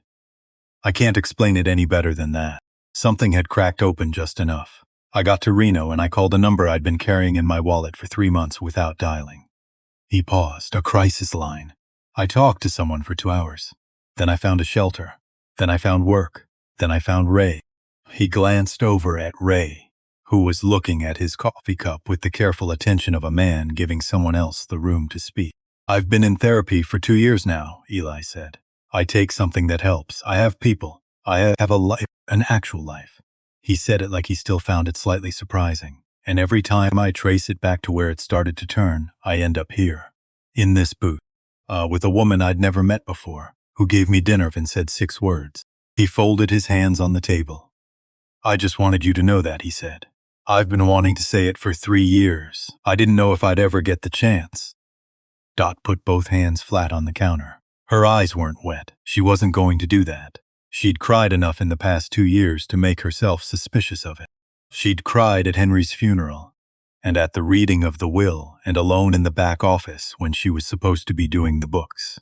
I can't explain it any better than that. Something had cracked open just enough. I got to Reno and I called a number I'd been carrying in my wallet for 3 months without dialing. He paused, a crisis line. I talked to someone for 2 hours. Then I found a shelter. Then I found work. Then I found Ray. He glanced over at Ray, who was looking at his coffee cup with the careful attention of a man giving someone else the room to speak. I've been in therapy for 2 years now, Eli said. I take something that helps. I have people. I have a life, an actual life. He said it like he still found it slightly surprising. And every time I trace it back to where it started to turn, I end up here, in this booth, with a woman I'd never met before, who gave me dinner and said 6 words. He folded his hands on the table. I just wanted you to know that, he said. I've been wanting to say it for 3 years. I didn't know if I'd ever get the chance. Dot put both hands flat on the counter. Her eyes weren't wet. She wasn't going to do that. She'd cried enough in the past 2 years to make herself suspicious of it. She'd cried at Henry's funeral. and at the reading of the will, and alone in the back office when she was supposed to be doing the books.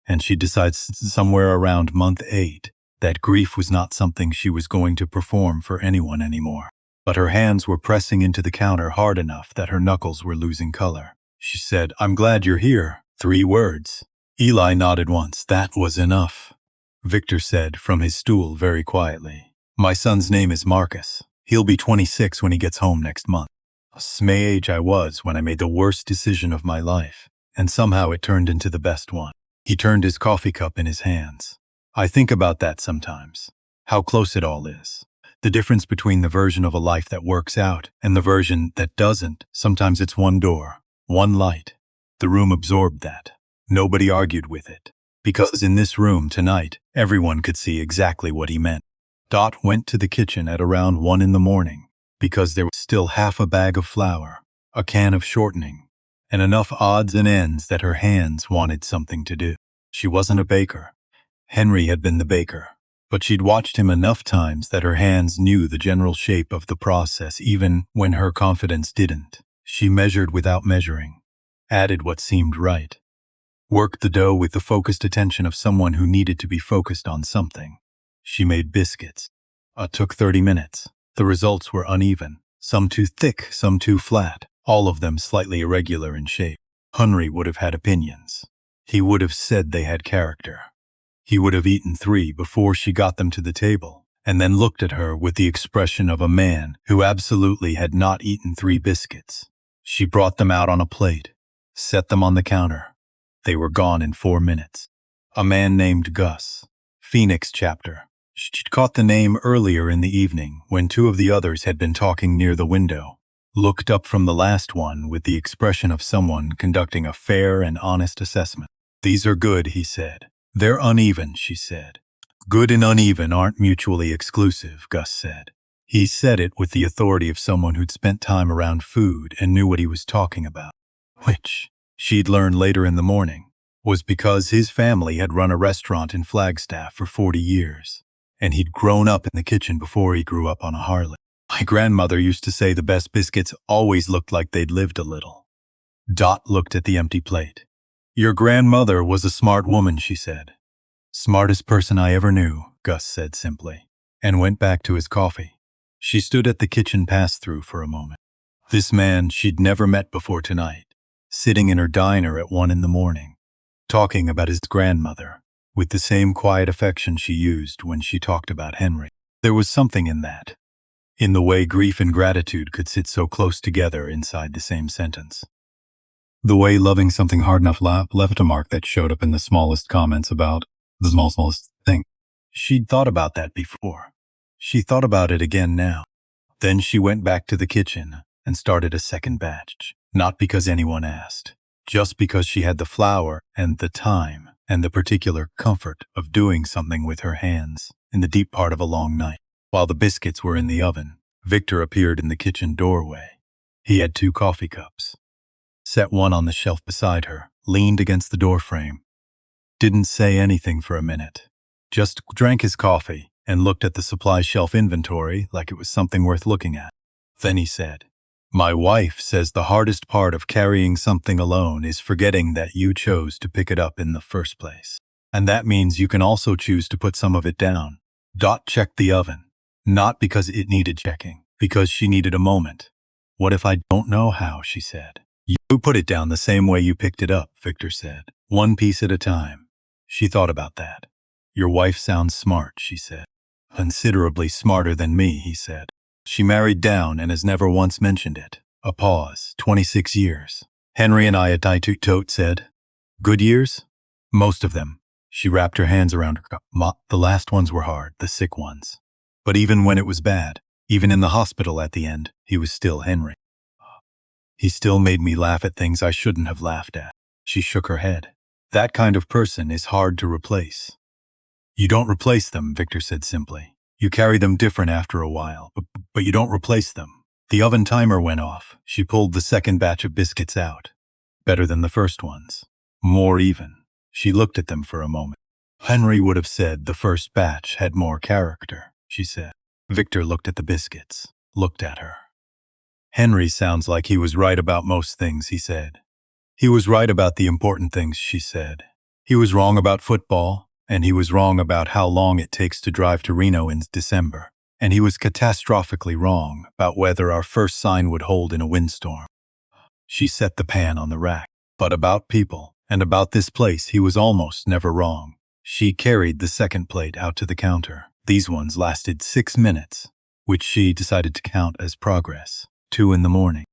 And she decides somewhere around month 8 that grief was not something she was going to perform for anyone anymore. But her hands were pressing into the counter hard enough that her knuckles were losing color. She said, "I'm glad you're here." 3 words. Eli nodded once. "That was enough," Victor said from his stool very quietly. "My son's name is Marcus. He'll be 26 when he gets home next month. Smay age I was when I made the worst decision of my life, and somehow it turned into the best one." He turned his coffee cup in his hands. "I think about that sometimes. How close it all is. The difference between the version of a life that works out and the version that doesn't. Sometimes it's one door, one light." The room absorbed that. Nobody argued with it. Because in this room tonight, everyone could see exactly what he meant. Dot went to the kitchen at around 1 in the morning, because there was still half a bag of flour, a can of shortening, and enough odds and ends that her hands wanted something to do. She wasn't a baker. Henry had been the baker. But she'd watched him enough times that her hands knew the general shape of the process even when her confidence didn't. She measured without measuring, added what seemed right, worked the dough with the focused attention of someone who needed to be focused on something. She made biscuits. It took 30 minutes. The results were uneven, some too thick, some too flat, all of them slightly irregular in shape. Henry would have had opinions. He would have said they had character. He would have eaten 3 before she got them to the table, and then looked at her with the expression of a man who absolutely had not eaten 3 biscuits. She brought them out on a plate, set them on the counter. They were gone in 4 minutes. A man named Gus, Phoenix chapter. She'd caught the name earlier in the evening when 2 of the others had been talking near the window. Looked up from the last one with the expression of someone conducting a fair and honest assessment. "These are good," he said. "They're uneven," she said. "Good and uneven aren't mutually exclusive," Gus said. He said it with the authority of someone who'd spent time around food and knew what he was talking about. Which, she'd learned later in the morning, was because his family had run a restaurant in Flagstaff for 40 years, and he'd grown up in the kitchen before he grew up on a Harley. "My grandmother used to say the best biscuits always looked like they'd lived a little." Dot looked at the empty plate. "Your grandmother was a smart woman," she said. "Smartest person I ever knew," Gus said simply, and went back to his coffee. She stood at the kitchen pass-through for a moment. This man she'd never met before tonight, sitting in her diner at 1 in the morning, talking about his grandmother, with the same quiet affection she used when she talked about Henry. There was something in that, in the way grief and gratitude could sit so close together inside the same sentence. The way loving something hard enough left a mark that showed up in the smallest comments about the smallest thing. She'd thought about that before. She thought about it again now. Then she went back to the kitchen and started a second batch, not because anyone asked, just because she had the flour and the time and the particular comfort of doing something with her hands in the deep part of a long night. While the biscuits were in the oven, Victor appeared in the kitchen doorway. He had 2 coffee cups. Set one on the shelf beside her, leaned against the doorframe. Didn't say anything for a minute. Just drank his coffee and looked at the supply shelf inventory like it was something worth looking at. Then he said, "My wife says the hardest part of carrying something alone is forgetting that you chose to pick it up in the first place. And that means you can also choose to put some of it down." Dot checked the oven. Not because it needed checking, because she needed a moment. "What if I don't know how?" she said. "You put it down the same way you picked it up," Victor said. "One piece at a time." She thought about that. "Your wife sounds smart," she said. "Considerably smarter than me," he said. "She married down and has never once mentioned it." A pause. 26 years. Henry and I at Tote said. "Good years?" "Most of them." She wrapped her hands around her cup. "The last ones were hard, the sick ones. But even when it was bad, even in the hospital at the end, he was still Henry. He still made me laugh at things I shouldn't have laughed at." She shook her head. "That kind of person is hard to replace." "You don't replace them," Victor said simply. "You carry them different after a while, but you don't replace them." The oven timer went off. She pulled the second batch of biscuits out. Better than the first ones. More even. She looked at them for a moment. "Henry would have said the first batch had more character," she said. Victor looked at the biscuits, looked at her. Henry sounds like he was right about most things, he said. He was right about the important things, she said. He was wrong about football, and he was wrong about how long it takes to drive to Reno in December. And he was catastrophically wrong about whether our first sign would hold in a windstorm. She set the pan on the rack. But about people, and about this place, he was almost never wrong. She carried the second plate out to the counter. These ones lasted 6 minutes, which she decided to count as progress. 2 in the morning.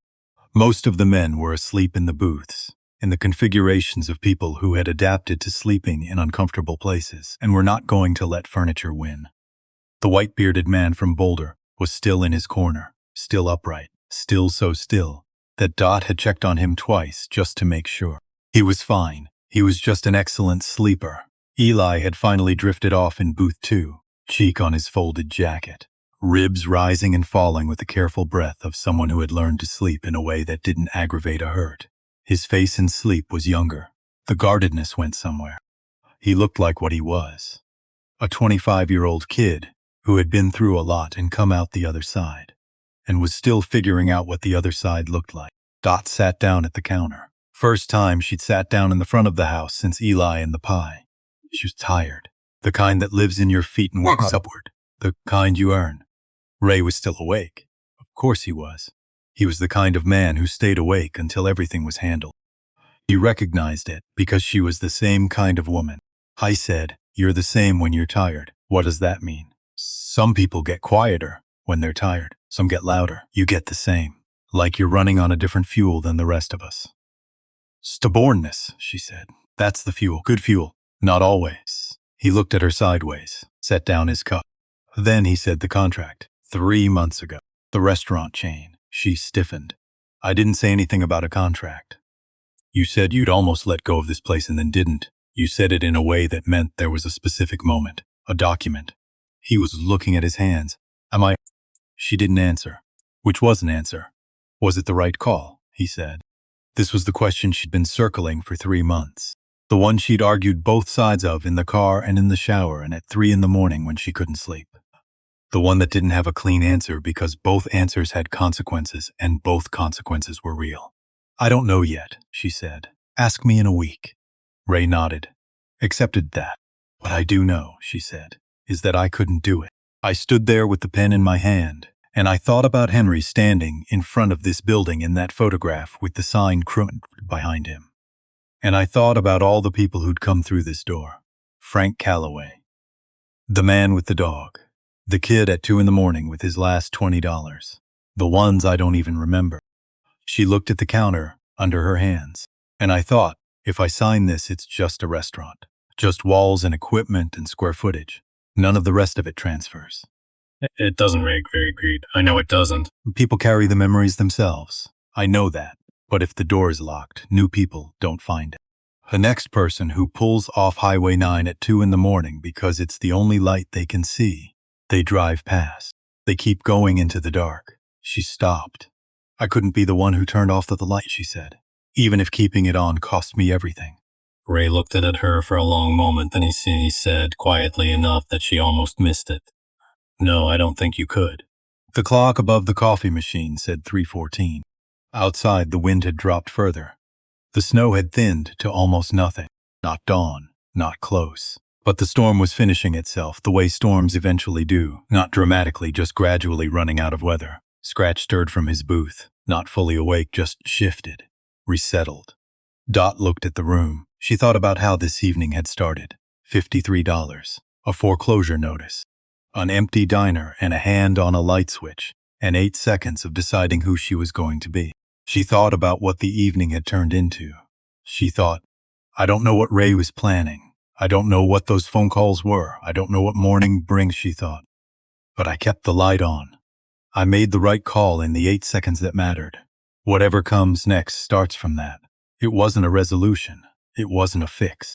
Most of the men were asleep in the booths, in the configurations of people who had adapted to sleeping in uncomfortable places and were not going to let furniture win. The white-bearded man from Boulder was still in his corner, still upright, still so still that Dot had checked on him twice just to make sure. He was fine. He was just an excellent sleeper. Eli had finally drifted off in booth 2, cheek on his folded jacket, ribs rising and falling with the careful breath of someone who had learned to sleep in a way that didn't aggravate a hurt. His face in sleep was younger. The guardedness went somewhere. He looked like what he was, a 25-year-old kid who had been through a lot and come out the other side, and was still figuring out what the other side looked like. Dot sat down at the counter. First time she'd sat down in the front of the house since Eli and the pie. She was tired. The kind that lives in your feet and works upward. The kind you earn. Ray was still awake. Of course he was. He was the kind of man who stayed awake until everything was handled. He recognized it because she was the same kind of woman. I said, "You're the same when you're tired." What does that mean? Some people get quieter when they're tired. Some get louder. You get the same. Like you're running on a different fuel than the rest of us. Stubbornness, she said. That's the fuel. Good fuel. Not always. He looked at her sideways, set down his cup. Then he said the contract. 3 months ago. The restaurant chain. She stiffened. I didn't say anything about a contract. You said you'd almost let go of this place and then didn't. You said it in a way that meant there was a specific moment. A document. He was looking at his hands. Am I? She didn't answer. Which was an answer. Was it the right call? He said. This was the question she'd been circling for 3 months. The one she'd argued both sides of in the car and in the shower and at 3 in the morning when she couldn't sleep. The one that didn't have a clean answer because both answers had consequences and both consequences were real. I don't know yet, she said. Ask me in a week. Ray nodded. Accepted that. What I do know, she said, is that I couldn't do it. I stood there with the pen in my hand, and I thought about Henry standing in front of this building in that photograph with the sign crumpled behind him. And I thought about all the people who'd come through this door. Frank Calloway. The man with the dog. The kid at 2 in the morning with his last $20. The ones I don't even remember. She looked at the counter under her hands, and I thought, if I sign this, it's just a restaurant. Just walls and equipment and square footage. None of the rest of it transfers. It doesn't make very great. I know it doesn't. People carry the memories themselves. I know that. But if the door is locked, new people don't find it. The next person who pulls off Highway 9 at 2 in the morning because it's the only light they can see, they drive past. They keep going into the dark. She stopped. I couldn't be the one who turned off the light, she said, even if keeping it on cost me everything. Ray looked at her for a long moment, then he said quietly enough that she almost missed it. No, I don't think you could. The clock above the coffee machine said 3:14. Outside, the wind had dropped further. The snow had thinned to almost nothing. Not dawn, not close. But the storm was finishing itself the way storms eventually do, not dramatically, just gradually running out of weather. Scratch stirred from his booth, not fully awake, just shifted, resettled. Dot looked at the room. She thought about how this evening had started. $53, a foreclosure notice, an empty diner and a hand on a light switch, and 8 seconds of deciding who she was going to be. She thought about what the evening had turned into. She thought, I don't know what Ray was planning. I don't know what those phone calls were. I don't know what morning brings, she thought. But I kept the light on. I made the right call in the 8 seconds that mattered. Whatever comes next starts from that. It wasn't a resolution. It wasn't a fix.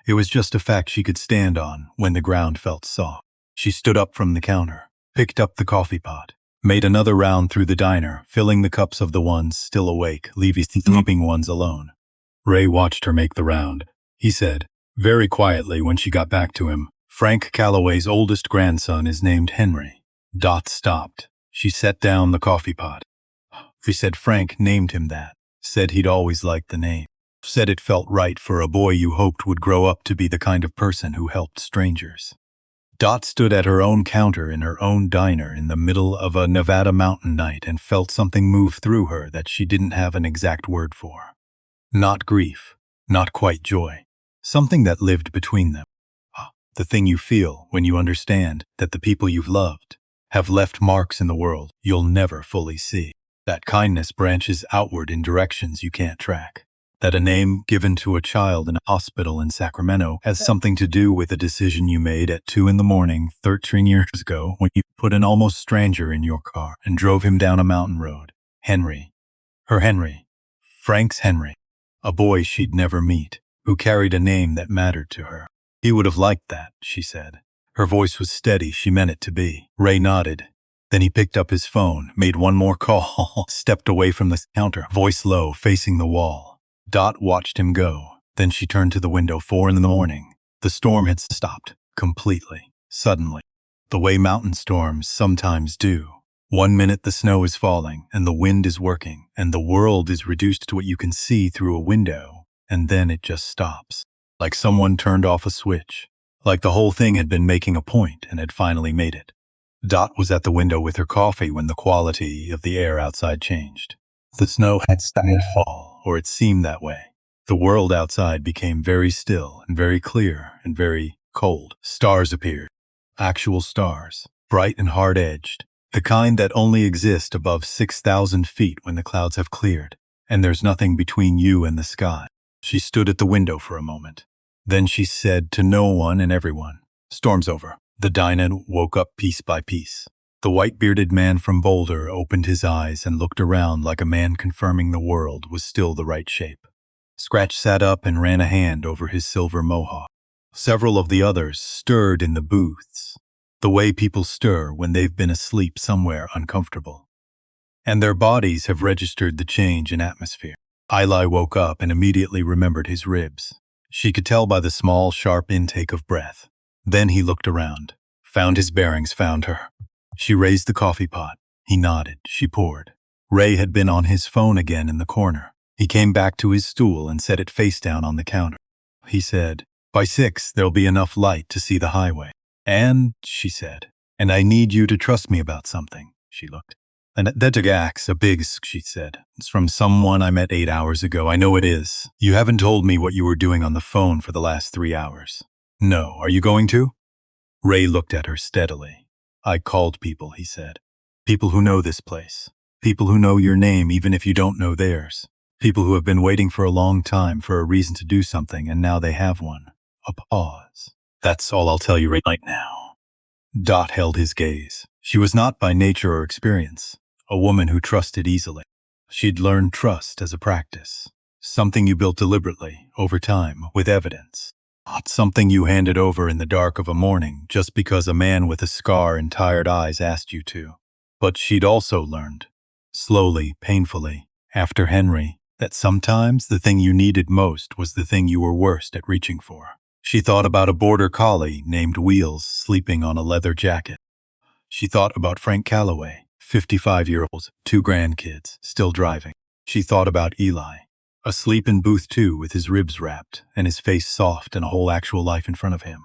It was just a fact she could stand on when the ground felt soft. She stood up from the counter, picked up the coffee pot, made another round through the diner, filling the cups of the ones still awake, leaving the sleeping ones alone. Ray watched her make the round. He said, very quietly when she got back to him, Frank Calloway's oldest grandson is named Henry. Dot stopped. She set down the coffee pot. He said Frank named him that, said he'd always liked the name, said it felt right for a boy you hoped would grow up to be the kind of person who helped strangers. Dot stood at her own counter in her own diner in the middle of a Nevada mountain night and felt something move through her that she didn't have an exact word for. Not grief, not quite joy, something that lived between them. The thing you feel when you understand that the people you've loved have left marks in the world you'll never fully see. That kindness branches outward in directions you can't track. That a name given to a child in a hospital in Sacramento has something to do with a decision you made at 2 a.m. 13 years ago when you put an almost stranger in your car and drove him down a mountain road. Henry. Her Henry. Frank's Henry. A boy she'd never meet, who carried a name that mattered to her. He would have liked that, she said. Her voice was steady, she meant it to be. Ray nodded. Then he picked up his phone, made one more call, stepped away from the counter, voice low, facing the wall. Dot watched him go. Then she turned to the window. 4 a.m. The storm had stopped, completely, suddenly. The way mountain storms sometimes do. 1 minute the snow is falling, and the wind is working, and the world is reduced to what you can see through a window, and then it just stops. Like someone turned off a switch. Like the whole thing had been making a point and had finally made it. Dot was at the window with her coffee when the quality of the air outside changed. The snow had started to fall, or it seemed that way. The world outside became very still and very clear and very cold. Stars appeared. Actual stars, bright and hard-edged. The kind that only exist above 6,000 feet when the clouds have cleared, and there's nothing between you and the sky. She stood at the window for a moment. Then she said to no one and everyone, "Storm's over." The diner woke up piece by piece. The white-bearded man from Boulder opened his eyes and looked around like a man confirming the world was still the right shape. Scratch sat up and ran a hand over his silver mohawk. Several of the others stirred in the booths, the way people stir when they've been asleep somewhere uncomfortable. And their bodies have registered the change in atmosphere. Eli woke up and immediately remembered his ribs. She could tell by the small, sharp intake of breath. Then he looked around, found his bearings, found her. She raised the coffee pot. He nodded. She poured. Ray had been on his phone again in the corner. He came back to his stool and set it face down on the counter. He said, "By 6, there'll be enough light to see the highway." "And," she said, "and I need you to trust me about something." She looked. "And that's a big," she said. "It's from someone I met 8 hours ago. I know it is. You haven't told me what you were doing on the phone for the last 3 hours. No, are you going to?" Ray looked at her steadily. "I called people," he said. "People who know this place. People who know your name even if you don't know theirs. People who have been waiting for a long time for a reason to do something, and now they have one." A pause. "That's all I'll tell you right now." Dot held his gaze. She was not by nature or experience a woman who trusted easily. She'd learned trust as a practice, something you built deliberately, over time, with evidence. Not something you handed over in the dark of a morning just because a man with a scar and tired eyes asked you to. But she'd also learned, slowly, painfully, after Henry, that sometimes the thing you needed most was the thing you were worst at reaching for. She thought about a border collie named Wheels sleeping on a leather jacket. She thought about Frank Calloway, 55-year-old, 2 grandkids, still driving. She thought about Eli, asleep in booth 2 with his ribs wrapped and his face soft and a whole actual life in front of him.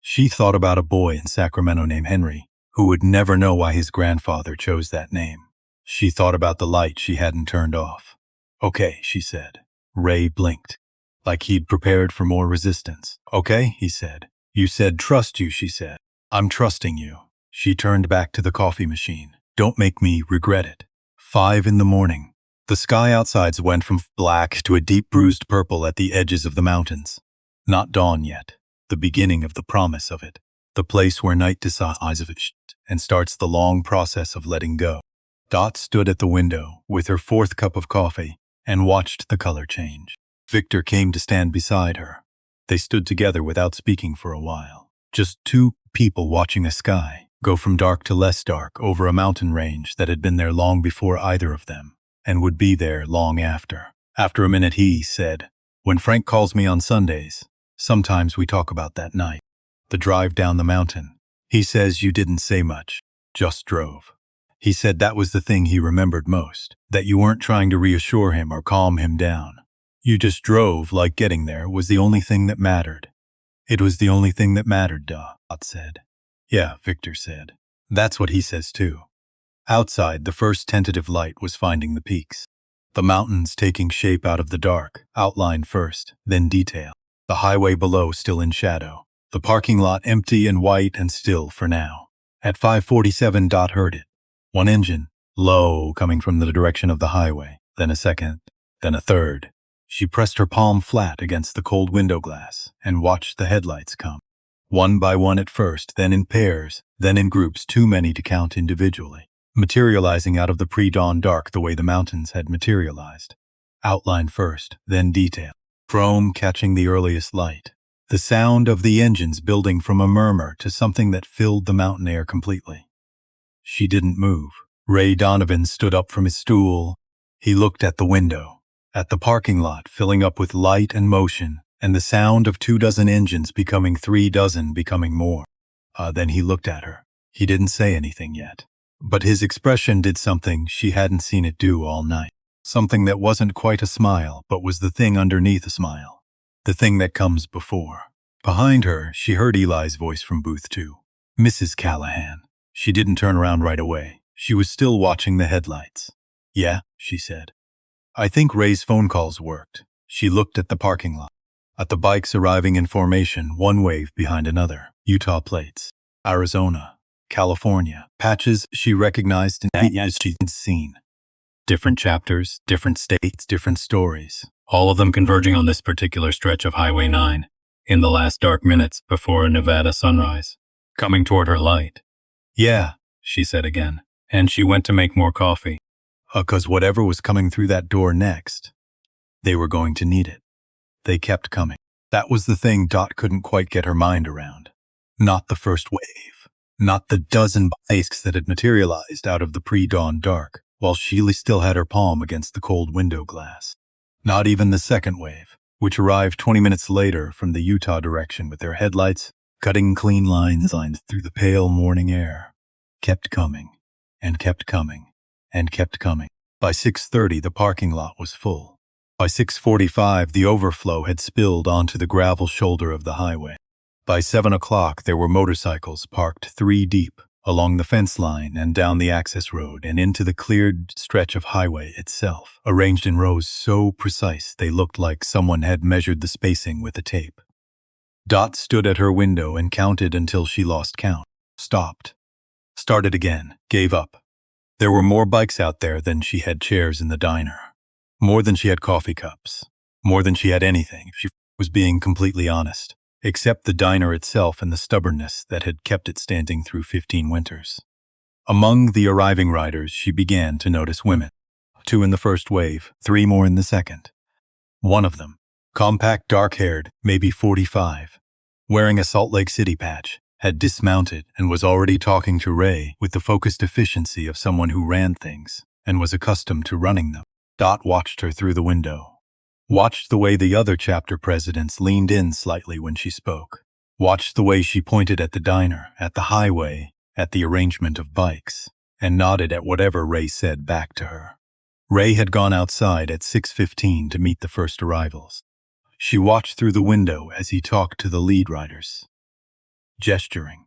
She thought about a boy in Sacramento named Henry, who would never know why his grandfather chose that name. She thought about the light she hadn't turned off. "Okay," she said. Ray blinked, like he'd prepared for more resistance. "Okay," he said. "You said trust you," she said. "I'm trusting you." She turned back to the coffee machine. "Don't make me regret it." 5 a.m. The sky outside went from black to a deep bruised purple at the edges of the mountains. Not dawn yet. The beginning of the promise of it. The place where night decides of it and starts the long process of letting go. Dot stood at the window with her 4th cup of coffee and watched the color change. Victor came to stand beside her. They stood together without speaking for a while. Just 2 people watching a sky go from dark to less dark over a mountain range that had been there long before either of them, and would be there long after. After a minute he said, "When Frank calls me on Sundays, sometimes we talk about that night. The drive down the mountain. He says you didn't say much, just drove." He said that was the thing he remembered most, that you weren't trying to reassure him or calm him down. You just drove like getting there was the only thing that mattered. It was the only thing that mattered, Dot said. Yeah, Victor said. That's what he says too. Outside, the first tentative light was finding the peaks. The mountains taking shape out of the dark, outline first, then detail. The highway below still in shadow. The parking lot empty and white and still for now. At 5:47, Dot heard it. One engine, low, coming from the direction of the highway. Then a second, then a third. She pressed her palm flat against the cold window glass and watched the headlights come. One by one at first, then in pairs, then in groups too many to count individually. Materializing out of the pre-dawn dark the way the mountains had materialized. Outline first, then detail. Chrome catching the earliest light. The sound of the engines building from a murmur to something that filled the mountain air completely. She didn't move. Ray Donovan stood up from his stool. He looked at the window, at the parking lot filling up with light and motion, and the sound of 24 engines becoming 36, becoming more. Then he looked at her. He didn't say anything yet. But his expression did something she hadn't seen it do all night. Something that wasn't quite a smile, but was the thing underneath a smile. The thing that comes before. Behind her, she heard Eli's voice from booth 2. Mrs. Callahan. She didn't turn around right away. She was still watching the headlights. Yeah, she said. I think Ray's phone calls worked. She looked at the parking lot. At the bikes arriving in formation, one wave behind another. Utah plates. Arizona. California. Patches she recognized and she'd seen. Different chapters, different states, different stories. All of them converging on this particular stretch of Highway 9, in the last dark minutes before a Nevada sunrise. Coming toward her light. Yeah, she said again, and she went to make more coffee. 'Cause whatever was coming through that door next, they were going to need it. They kept coming. That was the thing Dot couldn't quite get her mind around. Not the first wave. Not the dozen bikes that had materialized out of the pre-dawn dark, while Sheila still had her palm against the cold window glass. Not even the second wave, which arrived 20 minutes later from the Utah direction with their headlights cutting clean lines through the pale morning air. Kept coming, and kept coming, and kept coming. By 6:30, the parking lot was full. By 6:45, the overflow had spilled onto the gravel shoulder of the highway. By 7 o'clock, there were motorcycles parked 3 deep along the fence line and down the access road and into the cleared stretch of highway itself, arranged in rows so precise they looked like someone had measured the spacing with a tape. Dot stood at her window and counted until she lost count, stopped, started again, gave up. There were more bikes out there than she had chairs in the diner, more than she had coffee cups, more than she had anything, if she was being completely honest. Except the diner itself and the stubbornness that had kept it standing through 15 winters. Among the arriving riders, she began to notice women. 2 in the first wave, 3 more in the second. One of them, compact, dark-haired, maybe 45, wearing a Salt Lake City patch, had dismounted and was already talking to Ray with the focused efficiency of someone who ran things and was accustomed to running them. Dot watched her through the window. Watched the way the other chapter presidents leaned in slightly when she spoke. Watched the way she pointed at the diner, at the highway, at the arrangement of bikes, and nodded at whatever Ray said back to her. Ray had gone outside at 6:15 to meet the first arrivals. She watched through the window as he talked to the lead riders, gesturing.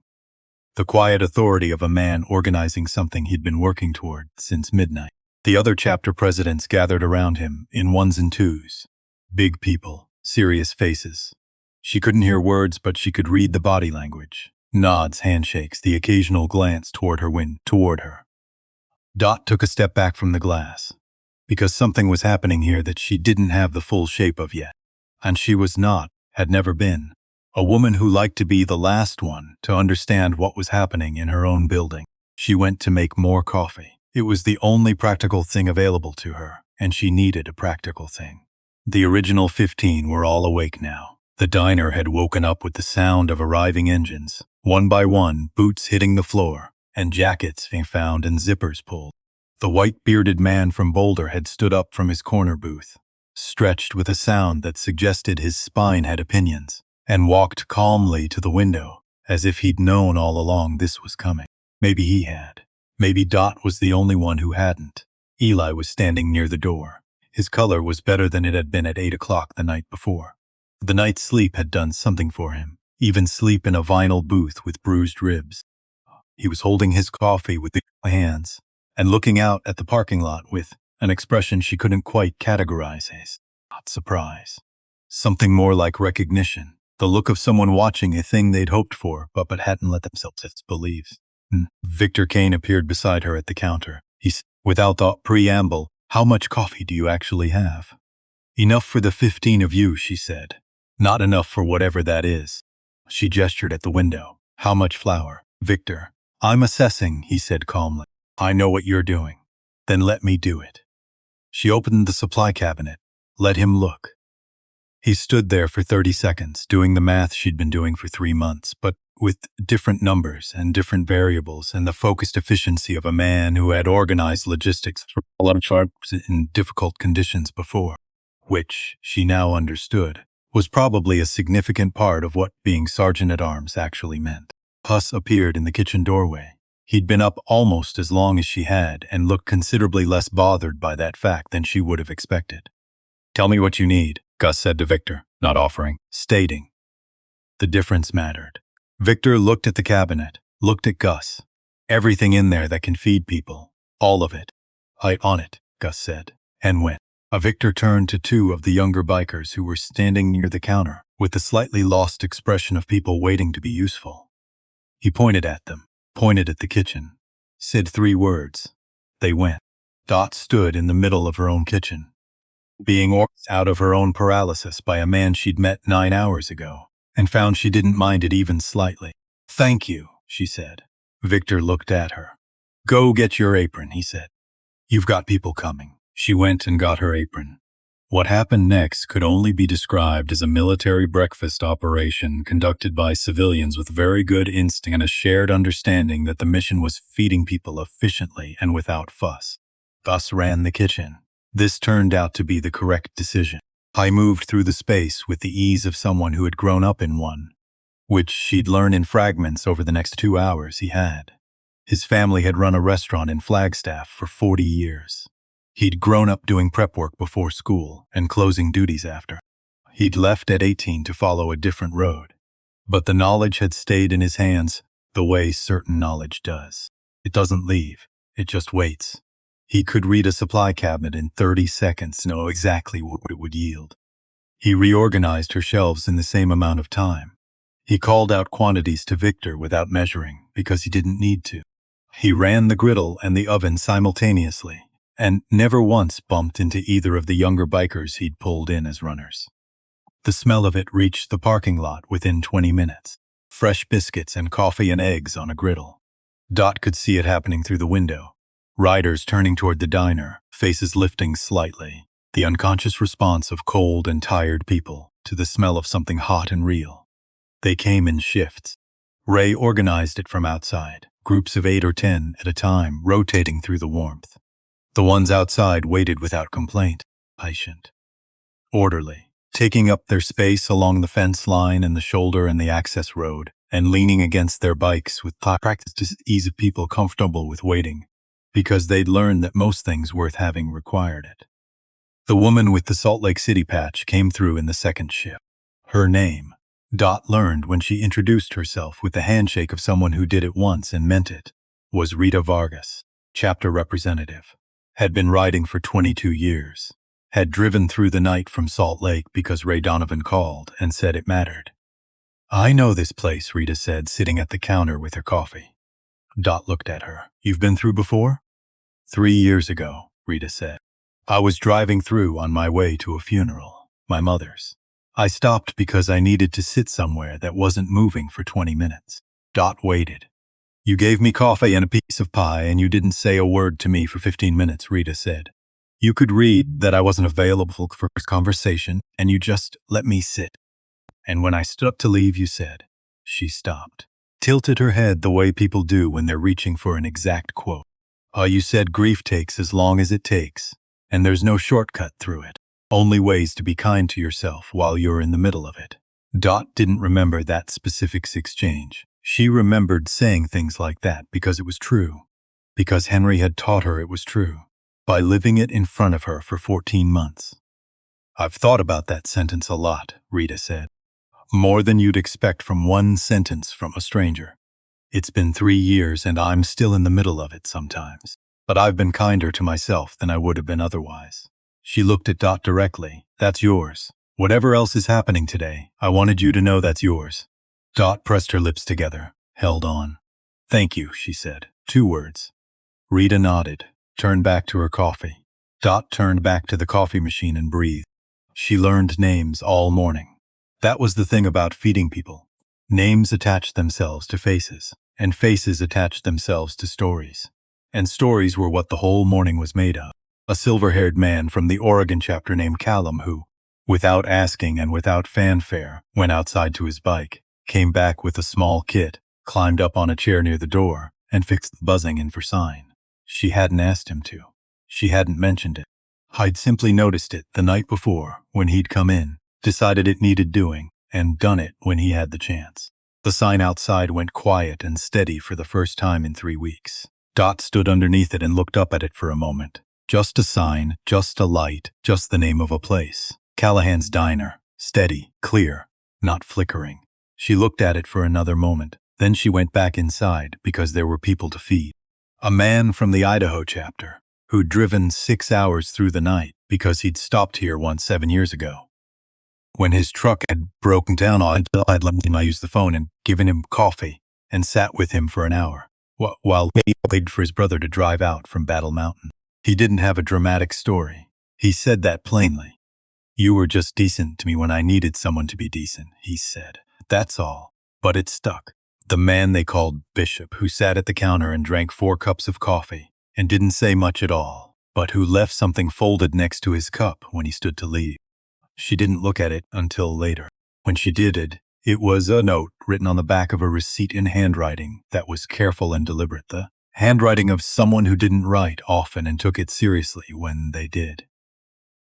The quiet authority of a man organizing something he'd been working toward since midnight. The other chapter presidents gathered around him in 1s and 2s. Big people, serious faces. She couldn't hear words, but she could read the body language. Nods, handshakes, the occasional glance toward her. Dot took a step back from the glass, because something was happening here that she didn't have the full shape of yet. And she was not, had never been, a woman who liked to be the last one to understand what was happening in her own building. She went to make more coffee. It was the only practical thing available to her, and she needed a practical thing. The original 15 were all awake now. The diner had woken up with the sound of arriving engines, one by one, boots hitting the floor, and jackets being found and zippers pulled. The white-bearded man from Boulder had stood up from his corner booth, stretched with a sound that suggested his spine had opinions, and walked calmly to the window, as if he'd known all along this was coming. Maybe he had. Maybe Dot was the only one who hadn't. Eli was standing near the door. His color was better than it had been at 8 o'clock the night before. The night's sleep had done something for him, even sleep in a vinyl booth with bruised ribs. He was holding his coffee with the hands and looking out at the parking lot with an expression she couldn't quite categorize as not surprise. Something more like recognition, the look of someone watching a thing they'd hoped for but hadn't let themselves believe. Victor Kane appeared beside her at the counter. He said, without preamble, "How much coffee do you actually have?" "Enough for the 15 of you," she said. "Not enough for whatever that is." She gestured at the window. "How much flour?" "Victor, I'm assessing," he said calmly. "I know what you're doing." "Then let me do it." She opened the supply cabinet. Let him look. He stood there for 30 seconds, doing the math she'd been doing for 3 months, but with different numbers and different variables and the focused efficiency of a man who had organized logistics for a lot of charts in difficult conditions before, which, she now understood, was probably a significant part of what being sergeant-at-arms actually meant. Huss appeared in the kitchen doorway. He'd been up almost as long as she had and looked considerably less bothered by that fact than she would have expected. "Tell me what you need," Gus said to Victor, not offering, stating. The difference mattered. Victor looked at the cabinet, looked at Gus. "Everything in there that can feed people. All of it." On it," Gus said, and went. Victor turned to 2 of the younger bikers who were standing near the counter with the slightly lost expression of people waiting to be useful. He pointed at them, pointed at the kitchen, said 3 words. They went. Dot stood in the middle of her own kitchen, being ordered out of her own paralysis by a man she'd met 9 hours ago, and found she didn't mind it even slightly. "Thank you," she said. Victor looked at her. "Go get your apron," he said. "You've got people coming." She went and got her apron. What happened next could only be described as a military breakfast operation conducted by civilians with very good instinct and a shared understanding that the mission was feeding people efficiently and without fuss. Gus ran the kitchen. This turned out to be the correct decision. I moved through the space with the ease of someone who had grown up in one, which she'd learn in fragments over the next 2 hours he had. His family had run a restaurant in Flagstaff for 40 years. He'd grown up doing prep work before school and closing duties after. He'd left at 18 to follow a different road. But the knowledge had stayed in his hands the way certain knowledge does. It doesn't leave, it just waits. He could read a supply cabinet in 30 seconds, know exactly what it would yield. He reorganized her shelves in the same amount of time. He called out quantities to Victor without measuring because he didn't need to. He ran the griddle and the oven simultaneously, and never once bumped into either of the younger bikers he'd pulled in as runners. The smell of it reached the parking lot within 20 minutes. Fresh biscuits and coffee and eggs on a griddle. Dot could see it happening through the window. Riders turning toward the diner, faces lifting slightly. The unconscious response of cold and tired people to the smell of something hot and real. They came in shifts. Ray organized it from outside, groups of 8 or 10 at a time, rotating through the warmth. The ones outside waited without complaint, patient, orderly, taking up their space along the fence line and the shoulder and the access road, and leaning against their bikes with practiced ease of people comfortable with waiting, because they'd learned that most things worth having required it. The woman with the Salt Lake City patch came through in the second shift. Her name, Dot learned when she introduced herself with the handshake of someone who did it once and meant it, was Rita Vargas, chapter representative. Had been riding for 22 years. Had driven through the night from Salt Lake because Ray Donovan called and said it mattered. "I know this place," Rita said, sitting at the counter with her coffee. Dot looked at her. "You've been through before?" 3 years ago, Rita said. "I was driving through on my way to a funeral, my mother's. I stopped because I needed to sit somewhere that wasn't moving for 20 minutes. Dot waited. "You gave me coffee and a piece of pie and you didn't say a word to me for 15 minutes, Rita said. "You could read that I wasn't available for conversation and you just let me sit. And when I stood up to leave, you said." She stopped, tilted her head the way people do when they're reaching for an exact quote. "You said grief takes as long as it takes, and there's no shortcut through it. Only ways to be kind to yourself while you're in the middle of it." Dot didn't remember that specific exchange. She remembered saying things like that because it was true. because Henry had taught her it was true, by living it in front of her for 14 months. I've thought about that sentence a lot, Rita said. More than you'd expect from one sentence from a stranger. It's been 3 years and I'm still in the middle of it sometimes. But I've been kinder to myself than I would have been otherwise. She looked at Dot directly. That's yours. Whatever else is happening today, I wanted you to know that's yours. Dot pressed her lips together, held on. Thank you, she said. 2 words. Rita nodded, turned back to her coffee. Dot turned back to the coffee machine and breathed. She learned names all morning. That was the thing about feeding people. Names attached themselves to faces, and faces attached themselves to stories. And stories were what the whole morning was made of. A silver-haired man from the Oregon chapter named Callum who, without asking and without fanfare, went outside to his bike, came back with a small kit, climbed up on a chair near the door, and fixed the buzzing in for sign. She hadn't asked him to. She hadn't mentioned it. I'd simply noticed it the night before when he'd come in, decided it needed doing, and done it when he had the chance. The sign outside went quiet and steady for the first time in 3 weeks. Dot stood underneath it and looked up at it for a moment. Just a sign, just a light, just the name of a place. Callahan's Diner. Steady, clear, not flickering. She looked at it for another moment. Then she went back inside because there were people to feed. A man from the Idaho chapter, who'd driven 6 hours through the night because he'd stopped here once 7 years ago. When his truck had broken down, I'd let him use the phone and given him coffee and sat with him for an hour, while he waited for his brother to drive out from Battle Mountain. He didn't have a dramatic story. He said that plainly. You were just decent to me when I needed someone to be decent, he said. That's all. But it stuck. The man they called Bishop, who sat at the counter and drank 4 cups of coffee and didn't say much at all, but who left something folded next to his cup when he stood to leave. She didn't look at it until later. When she did, it was a note written on the back of a receipt in handwriting that was careful and deliberate, the handwriting of someone who didn't write often and took it seriously when they did.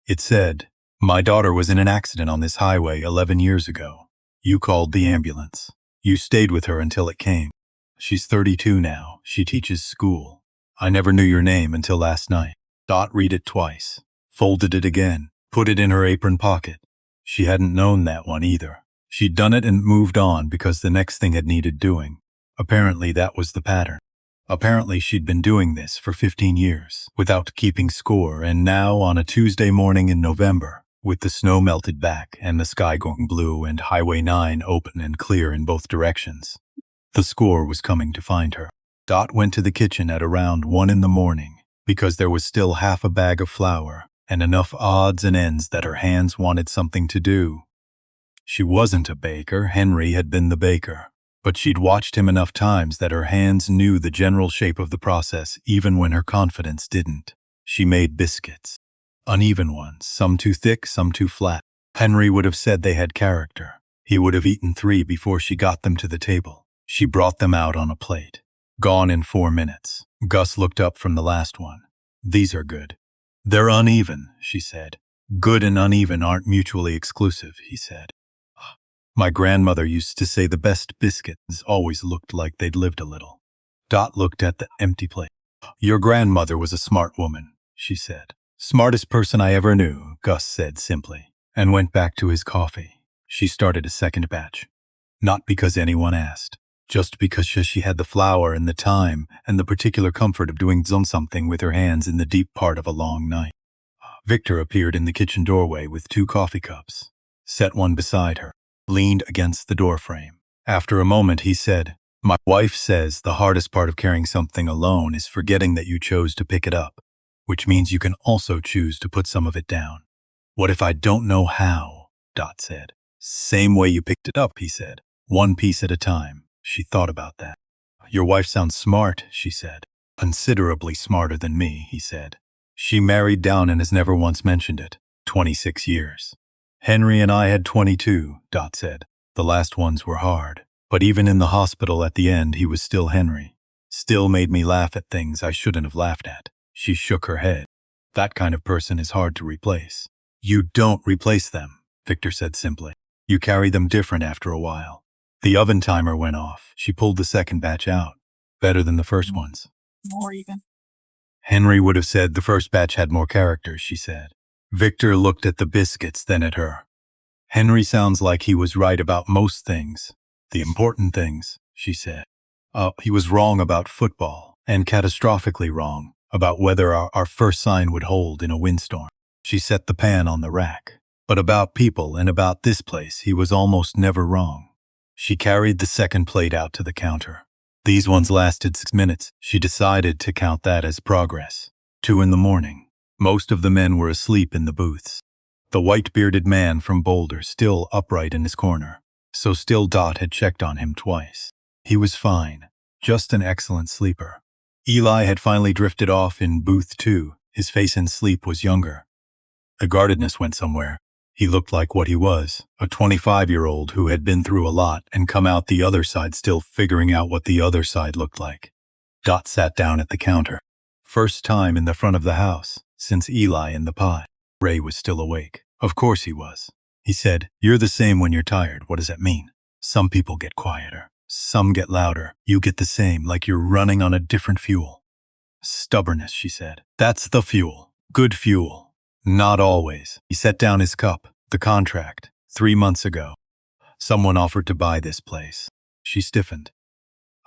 It said, My daughter was in an accident on this highway 11 years ago. You called the ambulance. You stayed with her until it came. She's 32 now. She teaches school. I never knew your name until last night. Dot read it twice, folded it again, put it in her apron pocket. She hadn't known that one either. She'd done it and moved on because the next thing had needed doing. Apparently that was the pattern. Apparently she'd been doing this for 15 years, without keeping score, and now on a Tuesday morning in November, with the snow melted back and the sky going blue and Highway 9 open and clear in both directions, the score was coming to find her. Dot went to the kitchen at around 1 in the morning because there was still half a bag of flour and enough odds and ends that her hands wanted something to do. She wasn't a baker. Henry had been the baker. But she'd watched him enough times that her hands knew the general shape of the process even when her confidence didn't. She made biscuits. Uneven ones, some too thick, some too flat. Henry would have said they had character. He would have eaten 3 before she got them to the table. She brought them out on a plate. Gone in 4 minutes. Gus looked up from the last one. These are good. They're uneven, she said. Good and uneven aren't mutually exclusive, he said. My grandmother used to say the best biscuits always looked like they'd lived a little. Dot looked at the empty plate. Your grandmother was a smart woman, she said. Smartest person I ever knew, Gus said simply, and went back to his coffee. She started a second batch. Not because anyone asked, just because she had the flour and the time and the particular comfort of doing something with her hands in the deep part of a long night. Victor appeared in the kitchen doorway with 2 coffee cups, set one beside her, leaned against the doorframe. After a moment, he said, My wife says the hardest part of carrying something alone is forgetting that you chose to pick it up, which means you can also choose to put some of it down. What if I don't know how? Dot said. Same way you picked it up, he said. 1 piece at a time. She thought about that. Your wife sounds smart, she said. Considerably smarter than me, he said. She married down and has never once mentioned it. 26 years. Henry and I had 22, Dot said. The last ones were hard. But even in the hospital at the end, he was still Henry. Still made me laugh at things I shouldn't have laughed at. She shook her head. That kind of person is hard to replace. You don't replace them, Victor said simply. You carry them different after a while. The oven timer went off. She pulled the second batch out. Better than the first ones. More even. Henry would have said the first batch had more characters, she said. Victor looked at the biscuits, then at her. Henry sounds like he was right about most things. The important things, she said. He was wrong about football, and catastrophically wrong about whether our first sign would hold in a windstorm. She set the pan on the rack. But about people and about this place, he was almost never wrong. She carried the second plate out to the counter. These ones lasted 6 minutes. She decided to count that as progress. 2 in the morning. Most of the men were asleep in the booths. The white-bearded man from Boulder still upright in his corner. So still Dot had checked on him twice. He was fine. Just an excellent sleeper. Eli had finally drifted off in booth 2. His face in sleep was younger. The guardedness went somewhere. He looked like what he was, a 25-year-old who had been through a lot and come out the other side still figuring out what the other side looked like. Dot sat down at the counter. First time in the front of the house, since Eli and the pie. Ray was still awake. Of course he was. He said, "You're the same when you're tired. What does that mean?" "Some people get quieter. Some get louder. You get the same, like you're running on a different fuel." "Stubbornness," she said. "That's the fuel. Good fuel." "Not always." He set down his cup. "The contract. 3 months ago. Someone offered to buy this place." She stiffened.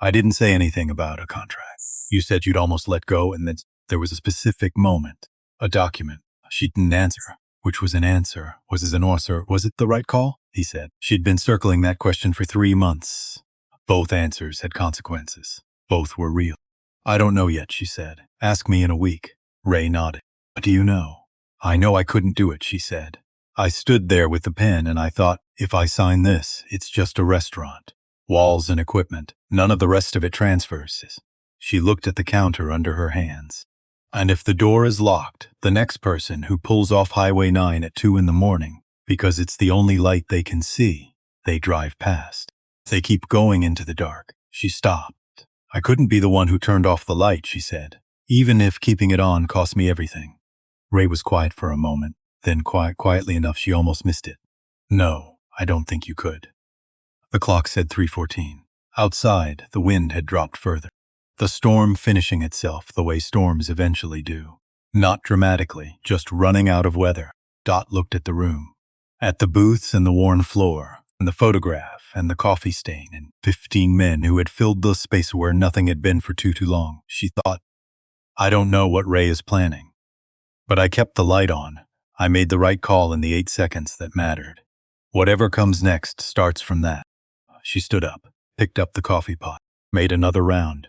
"I didn't say anything about a contract. You said you'd almost let go, and then there was a specific moment. A document." She didn't answer. Which was an answer. Was it an answer? Was it the right call? He said. She'd been circling that question for 3 months. Both answers had consequences. Both were real. "I don't know yet," she said. "Ask me in a week." Ray nodded. "What do you know?" "I know I couldn't do it," she said. "I stood there with the pen and I thought, if I sign this, it's just a restaurant. Walls and equipment. None of the rest of it transfers." She looked at the counter under her hands. "And if the door is locked, the next person who pulls off Highway 9 at 2 in the morning, because it's the only light they can see, they drive past. They keep going into the dark." She stopped. "I couldn't be the one who turned off the light," she said, "even if keeping it on cost me everything." Ray was quiet for a moment, then quietly enough she almost missed it. "No, I don't think you could." The clock said 3:14. Outside, the wind had dropped further. The storm finishing itself the way storms eventually do. Not dramatically, just running out of weather. Dot looked at the room. At the booths and the worn floor, and the photograph and the coffee stain, and 15 men who had filled the space where nothing had been for too long. She thought, "I don't know what Ray is planning. But I kept the light on. I made the right call in the 8 seconds that mattered. Whatever comes next starts from that." She stood up, picked up the coffee pot, made another round.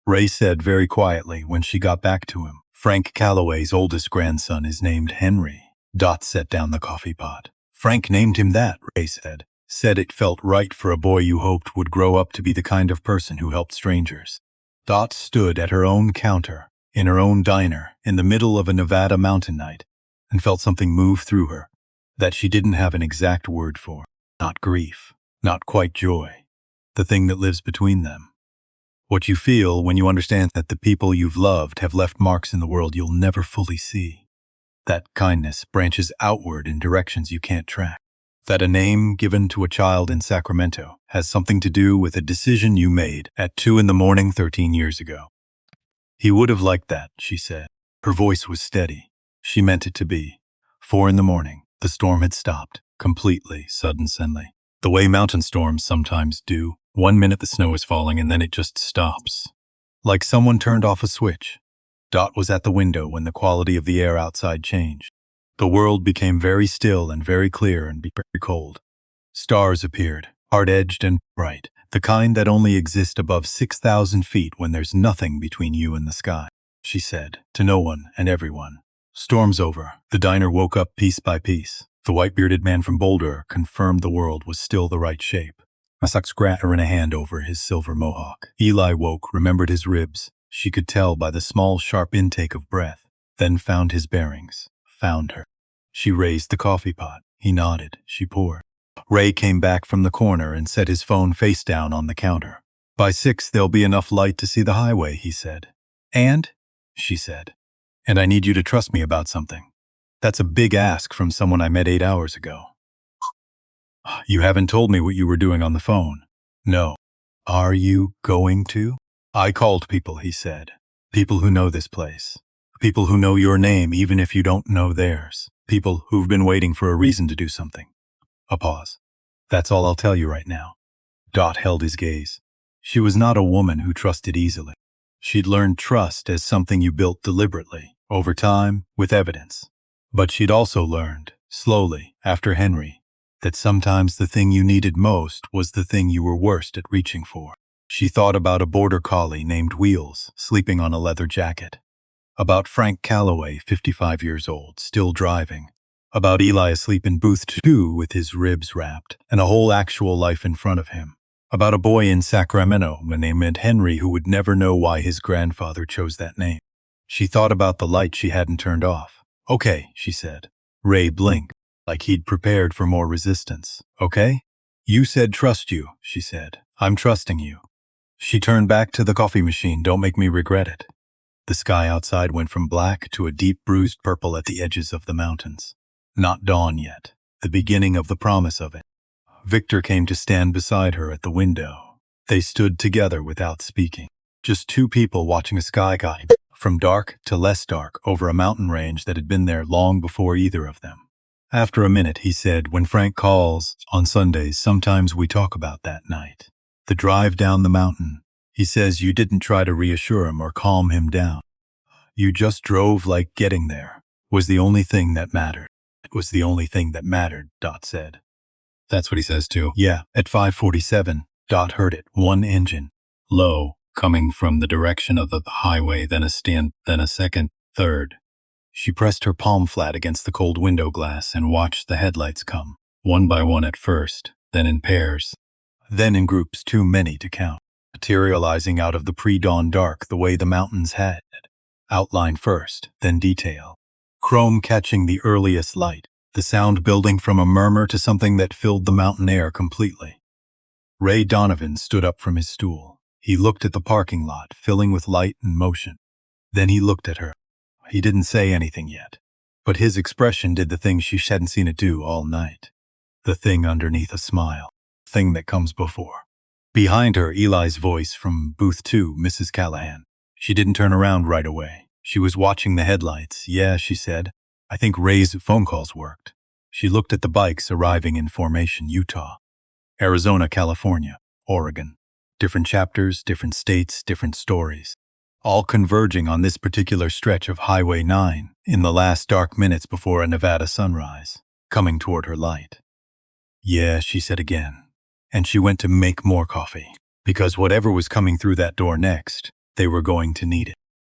Ray said very quietly when she got back to him, "Frank Calloway's oldest grandson is named Henry." Dot set down the coffee pot. "Frank named him that," Ray said. "Said it felt right for a boy you hoped would grow up to be the kind of person who helped strangers." Dot stood at her own counter, in her own diner, in the middle of a Nevada mountain night, and felt something move through her that she didn't have an exact word for. Not grief, not quite joy, the thing that lives between them. What you feel when you understand that the people you've loved have left marks in the world you'll never fully see. That kindness branches outward in directions you can't track. That a name given to a child in Sacramento has something to do with a decision you made at 2 in the morning 13 years ago. "He would have liked that," she said. Her voice was steady. She meant it to be. 4 in the morning. The storm had stopped. Completely, suddenly. The way mountain storms sometimes do. 1 minute the snow is falling and then it just stops. Like someone turned off a switch. Dot was at the window when the quality of the air outside changed. The world became very still and very clear and very cold. Stars appeared, hard-edged and bright. The kind that only exist above 6,000 feet when there's nothing between you and the sky, she said, to no one and everyone. Storm's over. The diner woke up piece by piece. The white-bearded man from Boulder confirmed the world was still the right shape. Masak scratched her in a hand over his silver mohawk. Eli woke, remembered his ribs. She could tell by the small, sharp intake of breath. Then found his bearings. Found her. She raised the coffee pot. He nodded. She poured. Ray came back from the corner and set his phone face down on the counter. "By 6, there'll be enough light to see the highway," he said. "And?" she said. "And I need you to trust me about something. That's a big ask from someone I met 8 hours ago." "You haven't told me what you were doing on the phone." "No." "Are you going to?" "I called people," he said. People who know this place. People who know your name even if you don't know theirs. People who've been waiting for a reason to do something. A pause. That's all I'll tell you right now. Dot held his gaze. She was not a woman who trusted easily. She'd learned trust as something you built deliberately, over time, with evidence. But she'd also learned, slowly, after Henry, that sometimes the thing you needed most was the thing you were worst at reaching for. She thought about a border collie named Wheels, sleeping on a leather jacket. About Frank Calloway, 55 years old, still driving. About Eli asleep in booth 2 with his ribs wrapped, and a whole actual life in front of him. About a boy in Sacramento named Henry who would never know why his grandfather chose that name. She thought about the light she hadn't turned off. Okay, she said. Ray blinked, like he'd prepared for more resistance. Okay? You said trust you, she said. I'm trusting you. She turned back to the coffee machine. Don't make me regret it. The sky outside went from black to a deep bruised purple at the edges of the mountains. Not dawn yet. The beginning of the promise of it. Victor came to stand beside her at the window. They stood together without speaking. Just two people watching a sky guide, from dark to less dark, over a mountain range that had been there long before either of them. After a minute, he said, when Frank calls on Sundays, sometimes we talk about that night. The drive down the mountain. He says you didn't try to reassure him or calm him down. You just drove like getting there was the only thing that mattered. It was the only thing that mattered, Dot said. That's what he says too. Yeah, at 5:47, Dot heard it. One engine. Low, coming from the direction of the highway, then a stint, then a second, third. She pressed her palm flat against the cold window glass and watched the headlights come. One by one at first, then in pairs. Then in groups too many to count. Materializing out of the pre-dawn dark the way the mountains had. Outline first, then detail. Chrome catching the earliest light. The sound building from a murmur to something that filled the mountain air completely. Ray Donovan stood up from his stool. He looked at the parking lot, filling with light and motion. Then he looked at her. He didn't say anything yet, but his expression did the thing she hadn't seen it do all night. The thing underneath a smile. Thing that comes before. Behind her, Eli's voice from booth 2, Mrs. Callahan. She didn't turn around right away. She was watching the headlights. Yeah, she said. I think Ray's phone calls worked. She looked at the bikes arriving in formation: Utah, Arizona, California, Oregon. Different chapters, different states, different stories. All converging on this particular stretch of Highway 9 in the last dark minutes before a Nevada sunrise, coming toward her light. Yeah, she said again. And she went to make more coffee, because whatever was coming through that door next, they were going to need it.